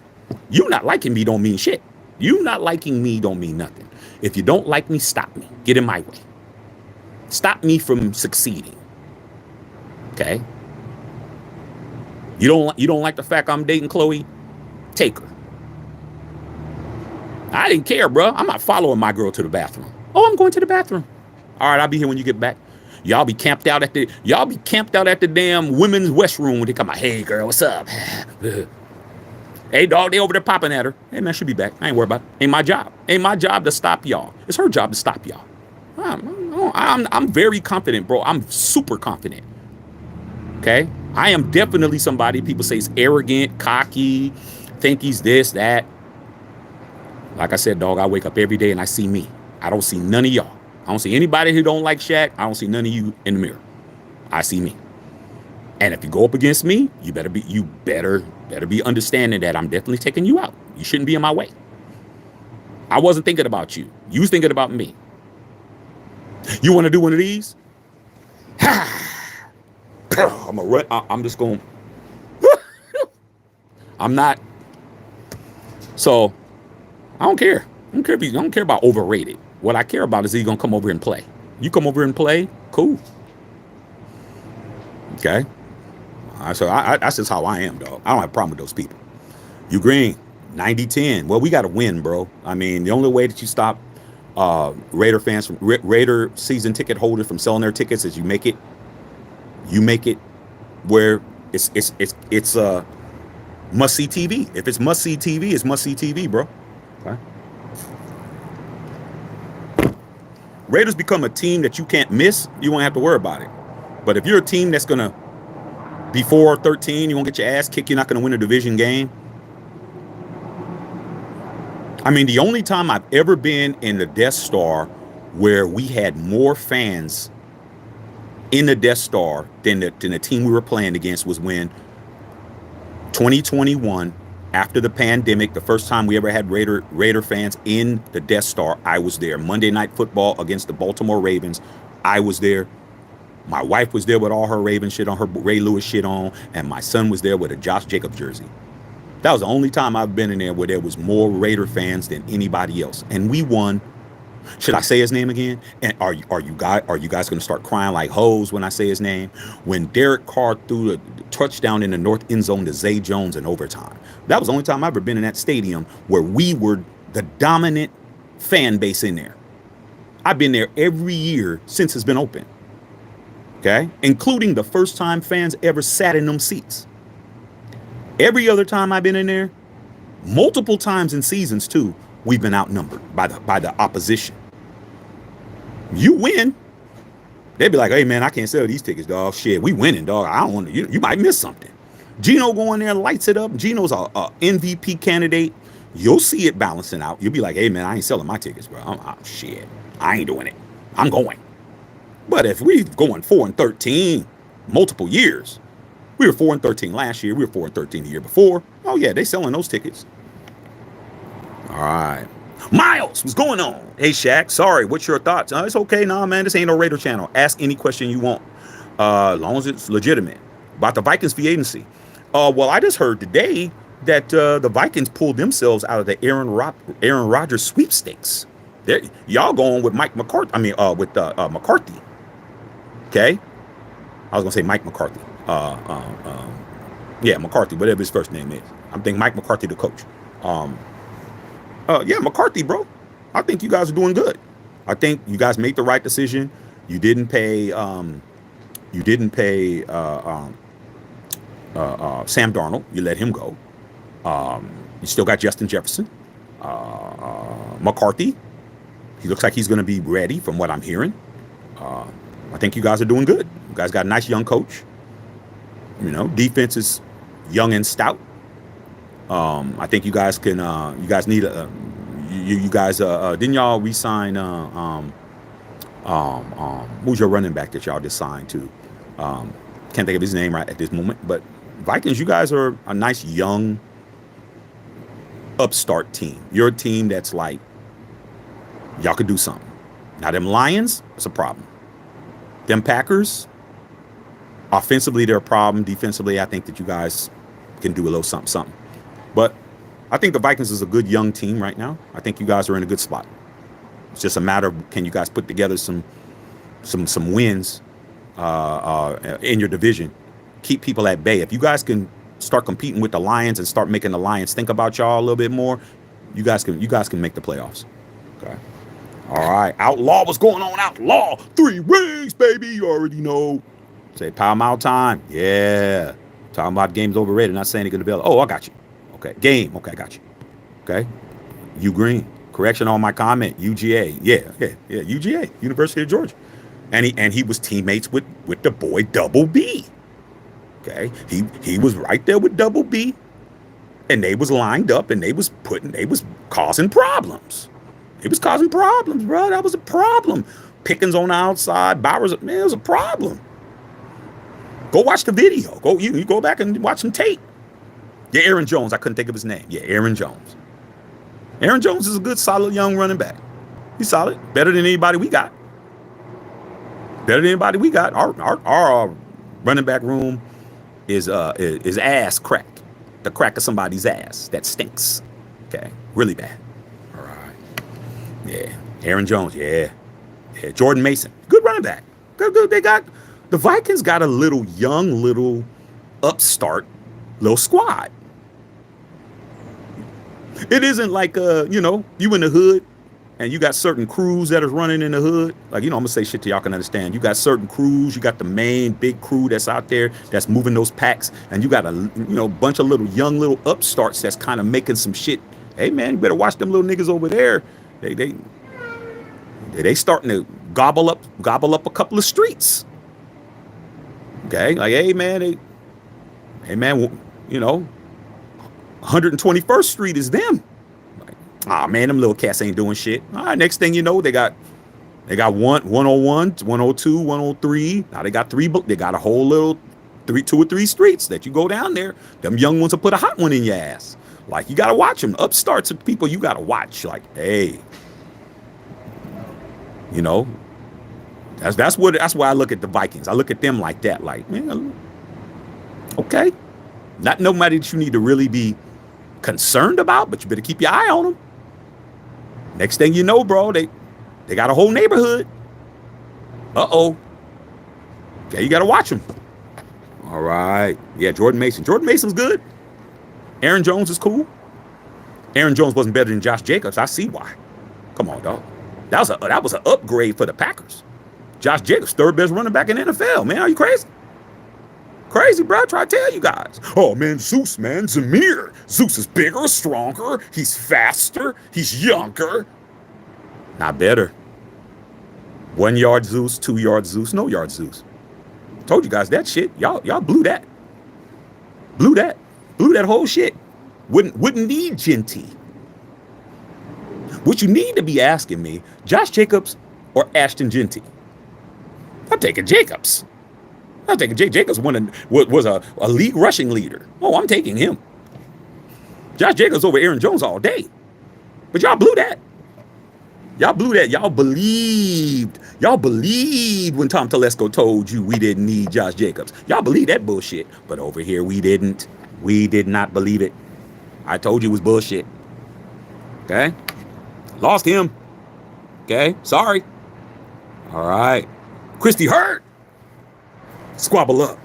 you not liking me don't mean shit. You not liking me don't mean nothing. If you don't like me, stop me. Get in my way. Stop me from succeeding. Okay. You don't like the fact I'm dating Chloe? Take her. I didn't care, bro. I'm not following my girl to the bathroom. Oh, I'm going to the bathroom. All right, I'll be here when you get back. Y'all be camped out at the damn women's restroom when they come out. Hey, girl, what's up? Hey, dog, they over there popping at her. Hey, man, she'll be back. I ain't worried about it. Ain't my job. Ain't my job to stop y'all. It's her job to stop y'all. I'm very confident, bro. I'm super confident. Okay? I am definitely somebody people say is arrogant, cocky, think he's this, that. Like I said, dog, I wake up every day and I see me. I don't see none of y'all. I don't see anybody who don't like Shaq. I don't see none of you in the mirror. I see me. And if you go up against me, you better be understanding that I'm definitely taking you out. You shouldn't be in my way. I wasn't thinking about you. You was thinking about me. You want to do one of these? I'm just going. I'm not. So I don't care. I don't care about overrated. What I care about is he's gonna come over here and play. You come over here and play, cool. Okay. So that's just how I am, dog. I don't have a problem with those people. You green, 90-10. Well, we got to win, bro. I mean, the only way that you stop Raider fans from Raider season ticket holders from selling their tickets is you make it where it's must see TV. If it's must see TV, it's must see TV, bro. Okay. Raiders become a team that you can't miss, you won't have to worry about it. But if you're a team that's gonna be 4-13, you won't get your ass kicked, you're not gonna win a division game. I mean, the only time I've ever been in the Death Star where we had more fans in the Death Star than the team we were playing against was when 2021, after the pandemic, the first time we ever had Raider fans in the Death Star, I was there. Monday Night Football against the Baltimore Ravens, I was there. My wife was there with all her Raven shit on, her Ray Lewis shit on, and my son was there with a Josh Jacobs jersey. That was the only time I've been in there where there was more Raider fans than anybody else, and we won. Should I say his name again? And are you guys going to start crying like hoes when I say his name? When Derek Carr threw the touchdown in the north end zone to Zay Jones in overtime. That was the only time I've ever been in that stadium where we were the dominant fan base in there. I've been there every year since it's been open. Okay? Including the first time fans ever sat in them seats. Every other time I've been in there, multiple times in seasons too, we've been outnumbered by the opposition. You win, they'd be like, hey man, I can't sell these tickets, dog. Shit, we winning, dog. I don't want to, you might miss something. Gino go in there and lights it up. Gino's a MVP candidate. You'll see it balancing out. You'll be like, hey man, I ain't selling my tickets, bro. Shit, I ain't doing it. I'm going. But if we going 4-13 multiple years, we were 4-13 last year, we were 4-13 the year before. Oh yeah, they selling those tickets. All right. Miles, what's going on? Hey, Shaq, sorry, what's your thoughts? It's okay. Nah, man, this ain't no Raider channel. Ask any question you want, as long as it's legitimate. About the Vikings free agency. Well, I just heard today that the Vikings pulled themselves out of the Aaron Rodgers sweepstakes. Y'all going with Mike McCarthy. I mean, with McCarthy. Okay? I was going to say Mike McCarthy. Yeah, McCarthy, whatever his first name is. I'm thinking Mike McCarthy, the coach. Yeah, McCarthy, bro. I think you guys are doing good. I think you guys made the right decision. You didn't pay Sam Darnold. You let him go. You still got Justin Jefferson. McCarthy. He looks like he's going to be ready from what I'm hearing. I think you guys are doing good. You guys got a nice young coach. You know, defense is young and stout. I think you guys can. You guys need a. You guys didn't y'all resign? Who's your running back that y'all just signed to? Can't think of his name right at this moment. But Vikings, you guys are a nice young upstart team. You're a team that's like y'all could do something. Now them Lions, it's a problem. Them Packers, offensively they're a problem. Defensively, I think that you guys can do a little something, something. But I think the Vikings is a good young team right now. I think you guys are in a good spot. It's just a matter of can you guys put together some wins in your division, keep people at bay. If you guys can start competing with the Lions and start making the Lions think about y'all a little bit more, you guys can make the playoffs. Okay. All right. Outlaw, what's going on? Outlaw, 3 rings, baby. You already know. Say timeout time. Yeah. Talking about games overrated. Not saying it could avail. Oh, I got you. Okay. Game. Okay, I got you. Okay. U Green. Correction on my comment. UGA. Yeah. UGA. University of Georgia. And he was teammates with the boy Double B. Okay. He was right there with Double B. And they was lined up and they was causing problems. It was causing problems, bro. That was a problem. Pickens on the outside, Bowers, man, it was a problem. Go watch the video. You go back and watch some tape. Yeah, Aaron Jones. I couldn't think of his name. Yeah, Aaron Jones. Aaron Jones is a good, solid young running back. He's solid. Better than anybody we got. Our running back room is ass cracked. The crack of somebody's ass that stinks. Okay, really bad. All right. Yeah, Aaron Jones. Yeah. Jordan Mason, good running back. Good. The Vikings got a little upstart, little squad. It isn't like you in the hood and you got certain crews that are running in the hood. Like, I'm gonna say shit to y'all can understand. You got certain crews, you got the main big crew that's out there that's moving those packs, and you got a bunch of little upstarts that's kind of making some shit. Hey man, you better watch them little niggas over there. They starting to gobble up a couple of streets. Okay, like hey man, 121st Street is them. Like, man, them little cats ain't doing shit. All right, next thing you know, they got 101, 102, 103. Now they got a whole little 2 or 3 streets that you go down there. Them young ones will put a hot one in your ass. Like, you gotta watch them. Upstarts of people you gotta watch. Like, hey, that's why I look at the Vikings. I look at them like that. Like, man, okay, not nobody that you need to really be concerned about, but you better keep your eye on them. Next thing you know, bro, they got a whole neighborhood. Okay, you got to watch them. All right. Yeah, Jordan Mason. Jordan Mason's good. Aaron Jones is cool. Aaron Jones wasn't better than Josh Jacobs. I see why. Come on, dog. That was an upgrade for the Packers. Josh Jacobs, 3rd best running back in the NFL. Man, are you crazy? Crazy, bro. Try to tell you guys. Oh, man, Zeus, man. Zamir. Zeus is bigger, stronger. He's faster. He's younger. Not better. 1 yard Zeus, 2 yard Zeus, no yard Zeus. Told you guys that shit. Y'all blew that. Blew that whole shit. Wouldn't need Genty. What you need to be asking me, Josh Jacobs or Ashton Genty? I'm taking Jacobs. Jacobs was a league rushing leader. Oh, I'm taking him. Josh Jacobs over Aaron Jones all day. But y'all blew that. Y'all believed when Tom Telesco told you we didn't need Josh Jacobs. Y'all believe that bullshit. But over here, we didn't. We did not believe it. I told you it was bullshit. Okay? Lost him. Okay? Sorry. All right. Christy hurt. Squabble up.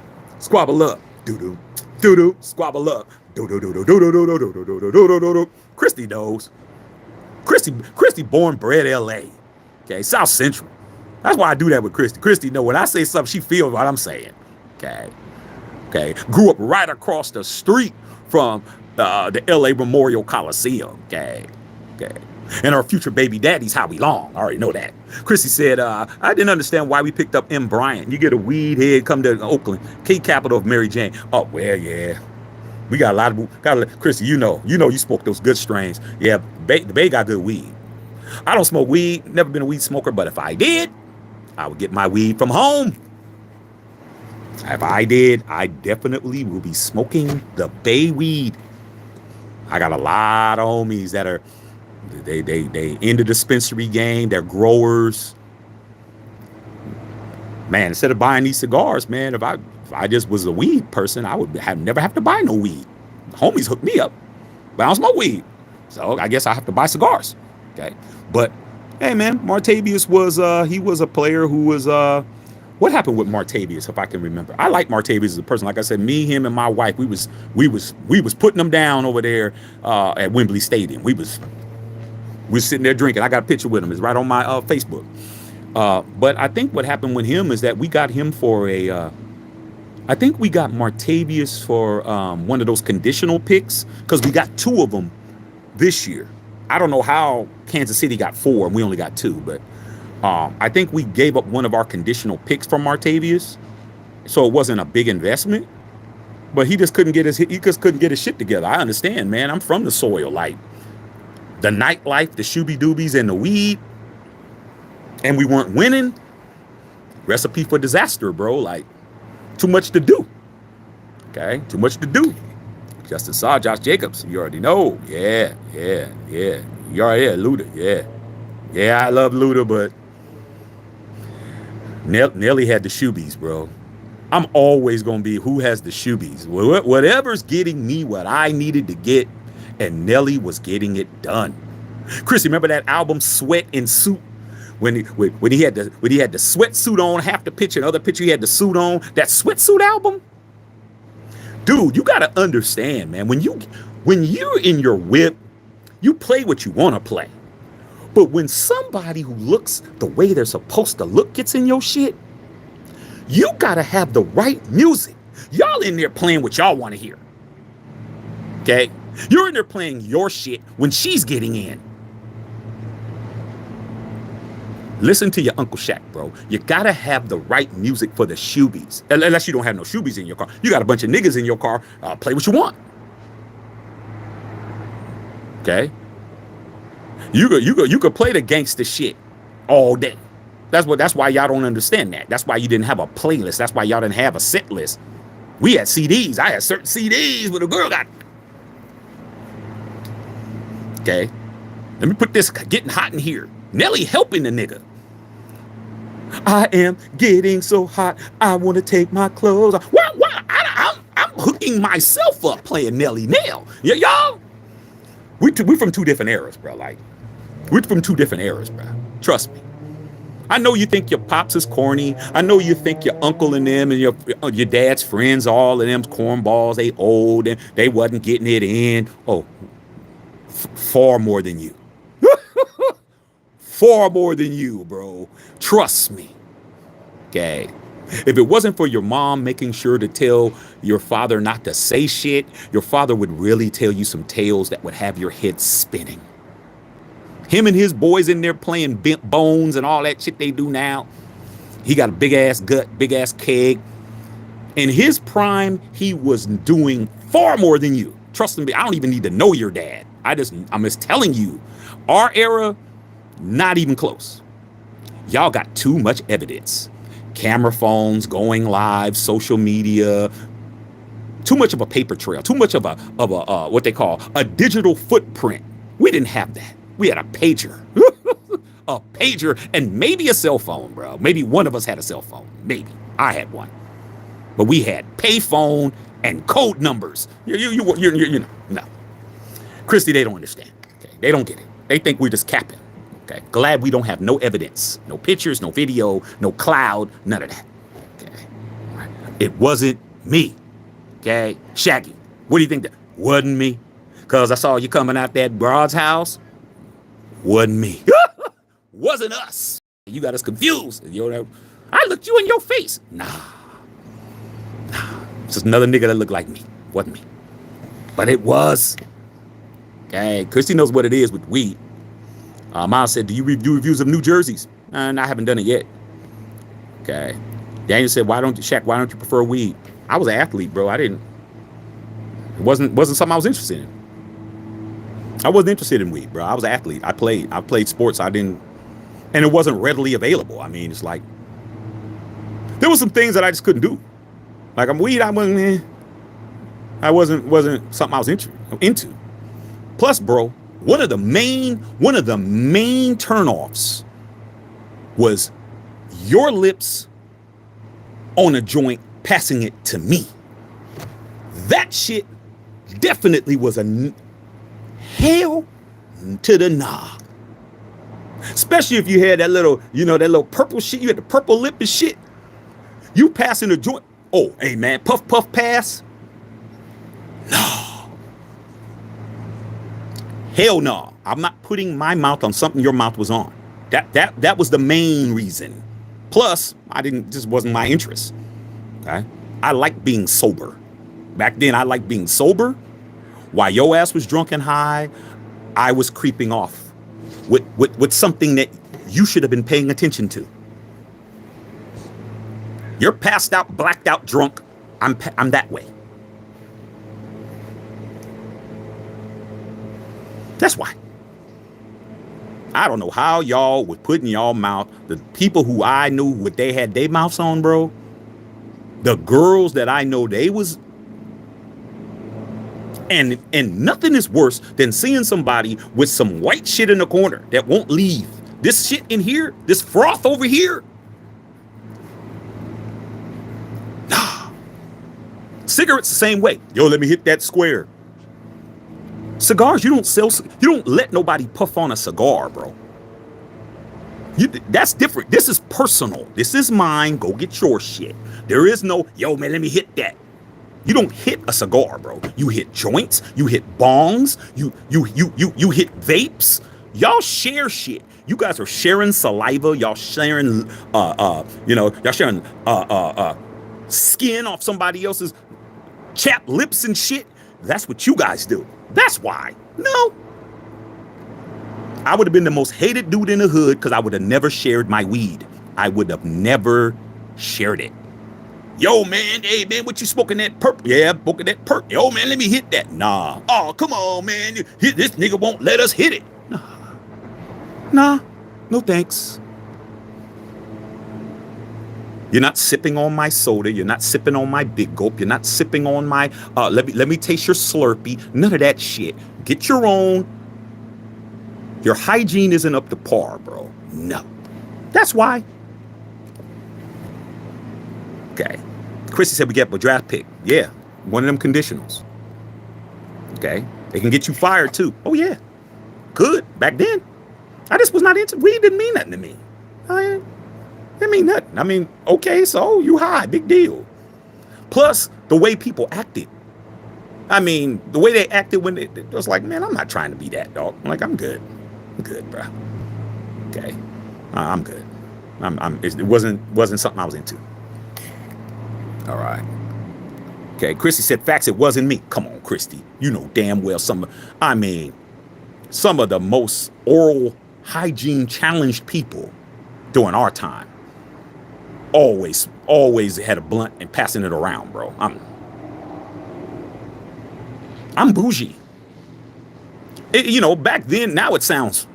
Doo-doo. Doo-doo. Squabble up. Doo-doo-doo-doo-doo-doo-doo-doo-doo-doo-doo. Christy knows. Christy born, bred L.A. Okay, South Central. That's why I do that with Christy. Christy know when I say something, she feels what I'm saying. Okay. Grew up right across the street from the L.A. Memorial Coliseum. Okay. And our future baby daddy's Howie Long. I already know that. Chrissy said, I didn't understand why we picked up M. Bryant. You get a weed head, come to Oakland, K capital of Mary Jane. Oh, well, yeah. We got a lot of Chrissy. You smoke those good strains. Yeah, the Bay got good weed. I don't smoke weed. Never been a weed smoker, but if I did, I would get my weed from home. If I did, I definitely will be smoking the Bay weed. I got a lot of homies that are they in the dispensary game. They're growers. Man, instead of buying these cigars, man, if I just was a weed person, I would never have to buy no weed. Homies hooked me up, but I don't smoke weed, so I guess I have to buy cigars. Okay, but hey, man, Martavius was a player who was what happened with Martavius, if I can remember? I like Martavius as a person. Like I said, me, him, and my wife, we was putting them down over there at Wembley Stadium. We was sitting there drinking. I got a picture with him. It's right on my Facebook. But I think what happened with him is that we got him for I think we got Martavius for one of those conditional picks because we got 2 of them this year. I don't know how Kansas City got 4 and we only got 2, but I think we gave up one of our conditional picks from Martavius, so it wasn't a big investment. But he just couldn't get his shit together. I understand, man. I'm from the soil, like the nightlife, the shooby doobies, and the weed, and we weren't winning. Recipe for disaster, bro. Like too much to do. Okay, too much to do. Justin saw Josh Jacobs. You already know. Yeah. You already Luda. Yeah. I love Luda, but Nelly had the shoebies, bro. I'm always going to be who has the shoebies. Whatever's getting me what I needed to get, and Nelly was getting it done. Chris, remember that album Sweat and Suit? When he had the sweatsuit on half the picture, other picture he had the suit on. That sweatsuit album? Dude, you got to understand, man. When you're in your whip, you play what you want to play. But when somebody who looks the way they're supposed to look gets in your shit, you gotta have the right music. Y'all in there playing what y'all want to hear. Okay? You're in there playing your shit when she's getting in. Listen to your Uncle Shaq, bro. You gotta have the right music for the shoebies. Unless you don't have no shoebies in your car. You got a bunch of niggas in your car. Play what you want. Okay? You could play the gangster shit all day. That's why y'all don't understand that. That's why you didn't have a playlist. That's why y'all didn't have a set list. We had CDs. I had certain CDs where the girl got. Okay. Let me put this getting hot in here. Nelly helping the nigga. I am getting so hot. I want to take my clothes off. Why? I'm hooking myself up playing Nelly Nail. Y'all. We from 2 different eras, bro. Like. We're from 2 different eras, bro. Trust me. I know you think your pops is corny. I know you think your uncle and them and your dad's friends, all of them cornballs, they old and they wasn't getting it in. Oh, far more than you. Far more than you, bro. Trust me. Okay. If it wasn't for your mom making sure to tell your father not to say shit, your father would really tell you some tales that would have your head spinning. Him and his boys in there playing bent bones and all that shit they do now. He got a big ass gut, big ass keg. In his prime, he was doing far more than you. Trust me, I don't even need to know your dad. I'm just telling you, our era, not even close. Y'all got too much evidence. Camera phones, going live, social media, too much of a paper trail, too much of a what they call a digital footprint. We didn't have that. We had a pager. A pager and maybe a cell phone, bro. Maybe one of us had a cell phone. Maybe. I had one. But we had payphone and code numbers. You know, no. Christy, they don't understand. Okay? They don't get it. They think we're just capping. Okay? Glad we don't have no evidence. No pictures, no video, no cloud, none of that. Okay? Right. It wasn't me. Okay? Shaggy, what do you think that? Wasn't me. Because I saw you coming out that broad's house. Wasn't me. Wasn't us. You got us confused. I looked you in your face. Nah. It's just another nigga that looked like me. Wasn't me. But it was. Okay. Christy knows what it is with weed. Miles said, do you do reviews of New Jerseys? And I haven't done it yet. Okay. Daniel said, Shaq, why don't you prefer weed? I was an athlete, bro. I didn't. It wasn't something I was interested in. I wasn't interested in weed, bro. I was an athlete. I played sports. I didn't, and it wasn't readily available. I mean, it's like there was some things that I just couldn't do. Like I'm weed. I wasn't something I was into. Plus, bro, one of the main turnoffs was your lips on a joint passing it to me. That shit definitely was a hell to the nah. Especially if you had that little, that little purple shit. You had the purple lip and shit. You passing a joint. Oh, hey man, puff puff pass. No. Hell no. I'm not putting my mouth on something your mouth was on. That was the main reason. Plus, just wasn't my interest. Okay? I like being sober. Back then, I liked being sober. While your ass was drunk and high, I was creeping off with something that you should have been paying attention to. You're passed out, blacked out, drunk. I'm that way. That's why. I don't know how y'all would put in y'all mouth. The people who I knew, what they had their mouths on, bro. The girls that I know, they was. And nothing is worse than seeing somebody with some white shit in the corner that won't leave. This shit in here, this froth over here. Nah. Cigarettes the same way. Yo, let me hit that square. Cigars, you don't let nobody puff on a cigar, bro. That's different. This is personal. This is mine. Go get your shit. There is no, yo, man, let me hit that. You don't hit a cigar, bro. You hit joints. You hit bongs. You hit vapes. Y'all share shit. You guys are sharing saliva. Y'all sharing, y'all sharing skin off somebody else's chapped lips and shit. That's what you guys do. That's why. No. I would have been the most hated dude in the hood because I would have never shared my weed. I would have never shared it. Yo, man, hey, man, what you smoking that perp? Yeah, smoking that perp. Yo, man, let me hit that. Nah. Oh, come on, man. This nigga won't let us hit it. Nah. No thanks. You're not sipping on my soda. You're not sipping on my big gulp. You're not sipping on my, let me taste your Slurpee. None of that shit. Get your own. Your hygiene isn't up to par, bro. No. That's why. Okay. Chrissy said we get a draft pick. Yeah. One of them conditionals. Okay. They can get you fired too. Oh, yeah. Good. Back then. I just was not into, weed didn't mean nothing to me. It didn't mean nothing. I mean, okay, so you high. Big deal. Plus, the way people acted. I mean, the way they acted when it was like, man, I'm not trying to be that, dog. I'm like, I'm good. I'm good, bro. Okay. I'm good. It wasn't something I was into. All right. Okay, Christy said, facts, it wasn't me. Come on, Christy. You know damn well some of the most oral hygiene challenged people during our time always had a blunt and passing it around, bro. I'm bougie. Back then, now it sounds,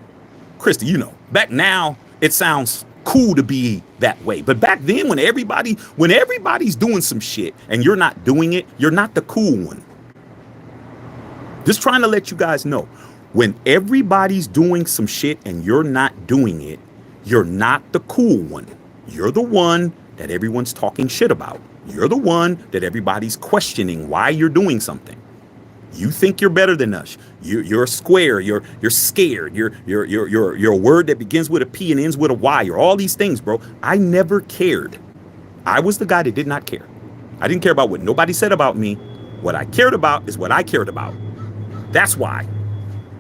Christy, back now it sounds cool to be that way. But back then, when everybody's doing some shit and you're not doing it, you're not the cool one. Just trying to let you guys know, when everybody's doing some shit and you're not doing it, you're not the cool one. You're the one that everyone's talking shit about. You're the one that everybody's questioning why you're doing something. You think you're better than us. You're square. You're scared. You're a word that begins with a P and ends with a Y. You're all these things, bro. I never cared. I was the guy that did not care. I didn't care about what nobody said about me. What I cared about is what I cared about. That's why.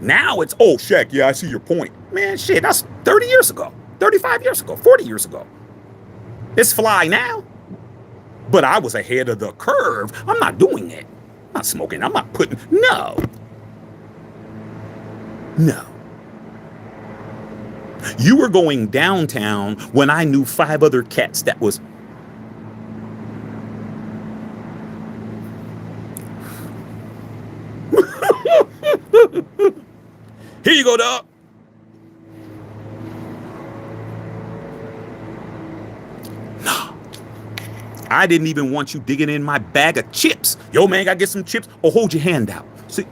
Now it's, oh, Shaq, yeah, I see your point. Man, shit, that's 30 years ago, 35 years ago, 40 years ago. It's fly now. But I was ahead of the curve. I'm not doing it. I'm not smoking. I'm not putting, no. You were going downtown when I knew 5 other cats that was. Here you go, dog. Nah. I didn't even want you digging in my bag of chips. Yo, man, gotta get some chips or hold your hand out. See,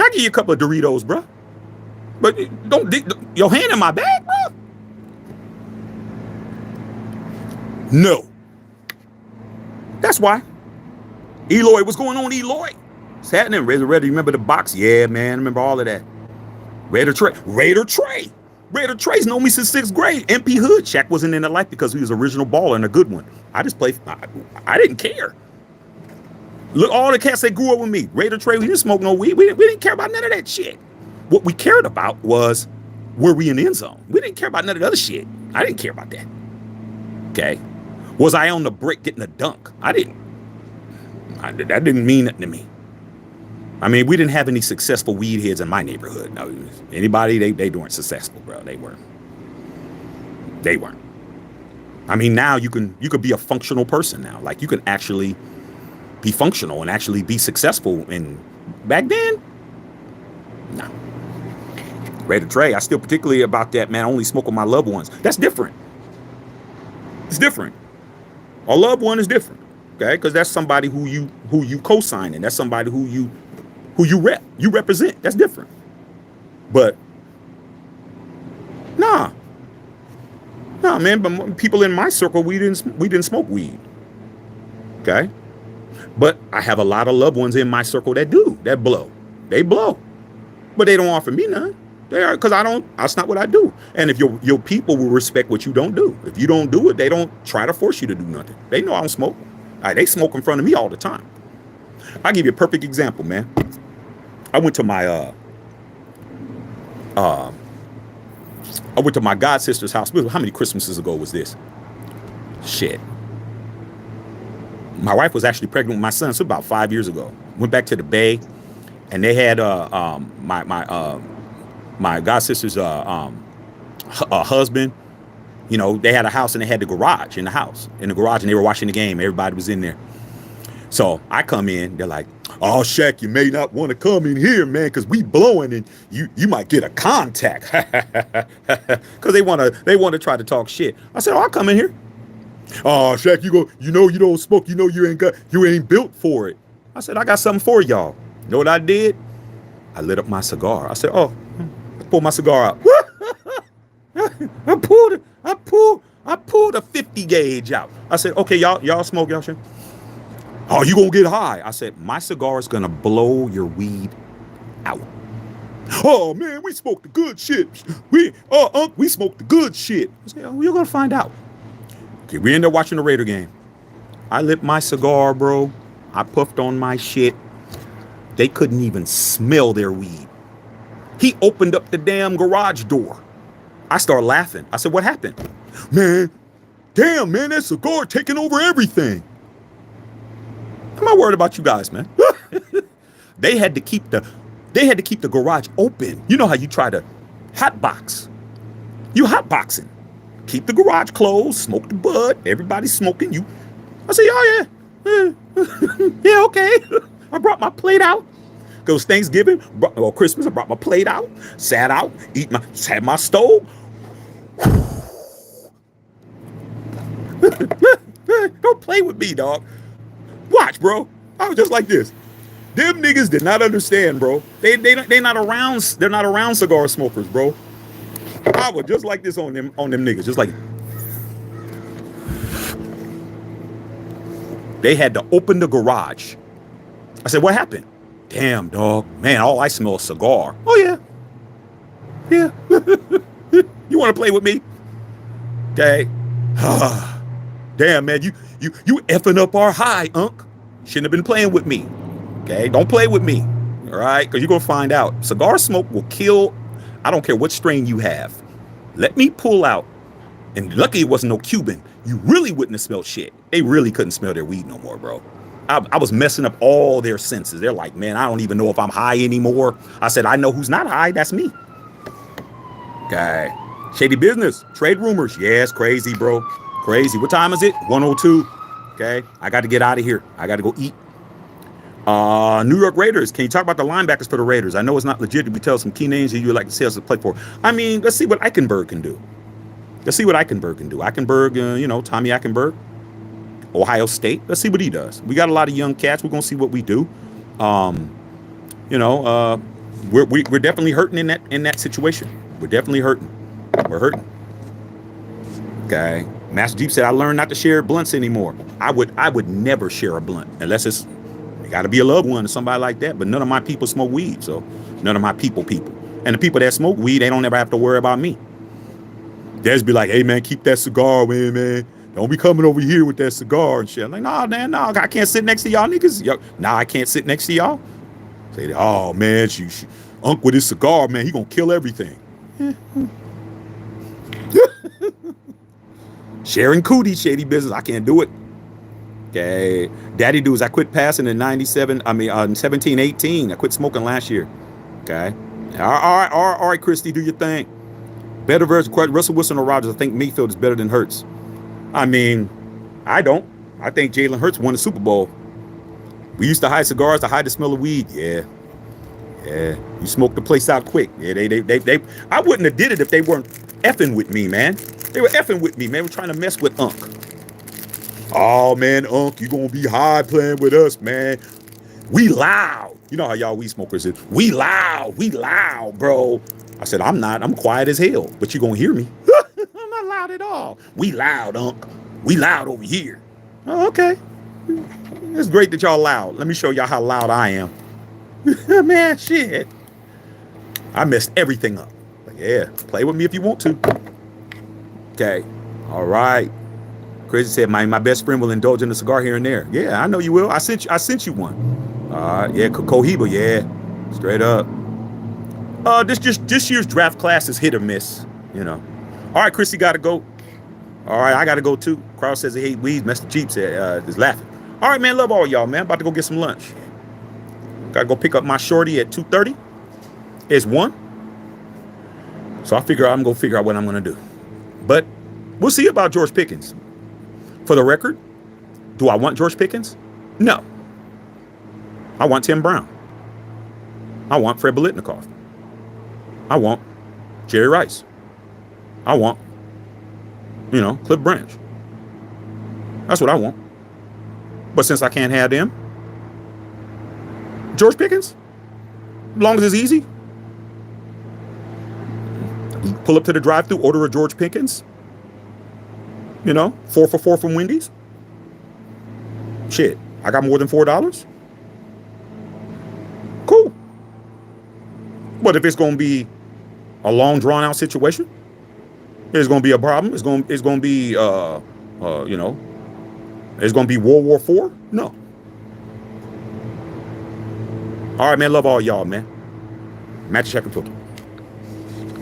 I'll give you a couple of Doritos, bro. But don't dig your hand in my bag, bro. No. That's why. Eloy, what's going on, Eloy? What's happening? Raider, remember the box? Yeah, man, I remember all of that. Raider Trey's known me since 6th grade. MP Hood. Shaq wasn't in the life because he was an original baller and a good one. I just played. I didn't care. Look, all the cats that grew up with me. Raider Trey, we didn't smoke no weed. We didn't care about none of that shit. What we cared about was, were we in the end zone? We didn't care about none of the other shit. I didn't care about that. Okay. Was I on the brick getting a dunk? I didn't. That didn't mean nothing to me. I mean, we didn't have any successful weed heads in my neighborhood. No, anybody, they weren't successful, bro. They weren't. I mean, now you could be a functional person now. Like, you can actually be functional and actually be successful. And back then, no. Raider Trey, I still particularly about that, man. I only smoke with my loved ones. That's different. It's different. A loved one is different, okay? Because that's somebody who you co-sign, and that's somebody who you represent. That's different. But nah, man. But people in my circle, we didn't smoke weed. Okay, but I have a lot of loved ones in my circle that blow. They blow, but they don't offer me none. They are, because that's not what I do. And if your people will respect what you don't do. If you don't do it, they don't try to force you to do nothing. They know I don't smoke. They smoke in front of me all the time. I'll give you a perfect example, man. I went to my god sister's house. How many Christmases ago was this? Shit. My wife was actually pregnant with my son, so about 5 years ago. Went back to the Bay, and they had my god sister's husband. You know, they had a house and they had the garage in the house, and they were watching the game. Everybody was in there. So I come in, they're like, "Oh, Shaq, you may not want to come in here, man, because we blowing and you might get a contact." Because they want to try to talk shit. I said, "Oh, I'll come in here." "Oh, Shaq, you don't smoke, you ain't built for it." I said, "I got something for y'all." You know what I did? I lit up my cigar. I said, "Oh, I pulled my cigar out." I pulled a 50 gauge out. I said, "Okay, y'all smoke, y'all should." "Oh, you gonna get high?" I said, "My cigar is gonna blow your weed out." "Oh man, we smoked the good shit. We smoked the good shit." I said, "Oh, you're gonna find out." Okay, we ended up watching the Raider game. I lit my cigar, bro. I puffed on my shit. They couldn't even smell their weed. He opened up the damn garage door. I started laughing. I said, "What happened?" "Man, damn, man, that cigar taking over everything." I'm not worried about you guys, man. They had to keep the garage open. You know how you try to hotbox. You hotboxing. Keep the garage closed, smoke the bud, everybody's smoking. I say, "Oh yeah. Yeah, okay." I brought my plate out. Goes Thanksgiving or Christmas, I brought my plate out, sat out, had my stove. Don't play with me, dog. Watch, bro. I was just like this. Them niggas did not understand, bro. They not around. They're not around cigar smokers, bro. I was just like this on them niggas, just like. They had to open the garage. I said, "What happened?" "Damn, dog. Man, all I smell is cigar." "Oh yeah. Yeah." "You want to play with me?" Okay. "Damn, man, you effing up our high, Unc. Shouldn't have been playing with me." Okay, don't play with me. All right, because you're gonna find out. Cigar smoke will kill. I don't care what strain you have. Let me pull out. And lucky it wasn't no Cuban. You really wouldn't have smelled shit. They really couldn't smell their weed no more, bro. I was messing up all their senses. They're like, "Man, I don't even know if I'm high anymore." I said, "I know who's not high. That's me." Okay. Shady business. Trade rumors. Yeah, it's crazy, bro. Crazy. What time is it? 1:02. Okay. I got to get out of here. I got to go eat. New York Raiders. Can you talk about the linebackers for the Raiders? I know it's not legit to be telling some key names that you would like to see us to play for. I mean, let's see what Eichenberg can do. Let's see what Eichenberg can do. Eichenberg, Tommy Eichenberg, Ohio State. Let's see what he does. We got a lot of young cats. We're gonna see what we do. Um, we're definitely hurting in that situation. We're definitely hurting. We're hurting. Okay. Master Jeep said, I learned not to share blunts anymore. I would never share a blunt unless it got to be a loved one or somebody like that. But none of my people smoke weed, so none of my people. And the people that smoke weed, they don't ever have to worry about me. They just be like, hey man, keep that cigar away, man. Don't be coming over here with that cigar and shit. I'm like, nah, man, no, I can't sit next to y'all niggas. Nah, I can't sit next to y'all. Say, oh man, Unc with his cigar, man, he gonna kill everything. Sharing cootie, shady business. I can't do it. Okay. Daddy dudes, I quit passing in 17, 18. I quit smoking last year. Okay. All right, Christy, do your thing. Better versus Russell Wilson or Rodgers. I think Mayfield is better than Hurts. I mean, I don't. I think Jalen Hurts won the Super Bowl. We used to hide cigars to hide the smell of weed. Yeah. You smoked the place out quick. Yeah, they. I wouldn't have did it if they weren't effing with me, man. They were effing with me, man. We're trying to mess with Unc. Oh man, Unc, you gonna be high playing with us, man. We loud. You know how y'all weed smokers is. We loud, bro. I said, I'm not. I'm quiet as hell, but you gonna hear me. I'm not loud at all. We loud, Unc. We loud over here. Oh, okay. It's great that y'all loud. Let me show y'all how loud I am. Man, shit. I messed everything up. Like, yeah, play with me if you want to. Okay. All right. Crazy said, my best friend will indulge in a cigar here and there. Yeah, I know you will. I sent you one. Yeah, Cohiba, yeah. Straight up. This year's draft class is hit or miss, you know. All right, Chrissy gotta go. All right, I gotta go too. Crowd says he hate weeds. Mr. Jeep said is laughing. All right, man, love all y'all, man. About to go get some lunch. Gotta go pick up my shorty at 2:30. It's 1. So I'm gonna figure out what I'm gonna do. But we'll see about George Pickens. For the record, do I want George Pickens? No. I want Tim Brown. I want Fred Biletnikoff. I want Jerry Rice. I want, Cliff Branch. That's what I want. But since I can't have them, George Pickens, as long as it's easy, pull up to the drive-thru, order a George Pickens, 4 for $4 from Wendy's. Shit, I got more than $4. Cool. But if it's going to be a long, drawn-out situation, it's going to be a problem. It's going to be, it's going to be World War IV. No. All right, man. Love all y'all, man. Match check and filter.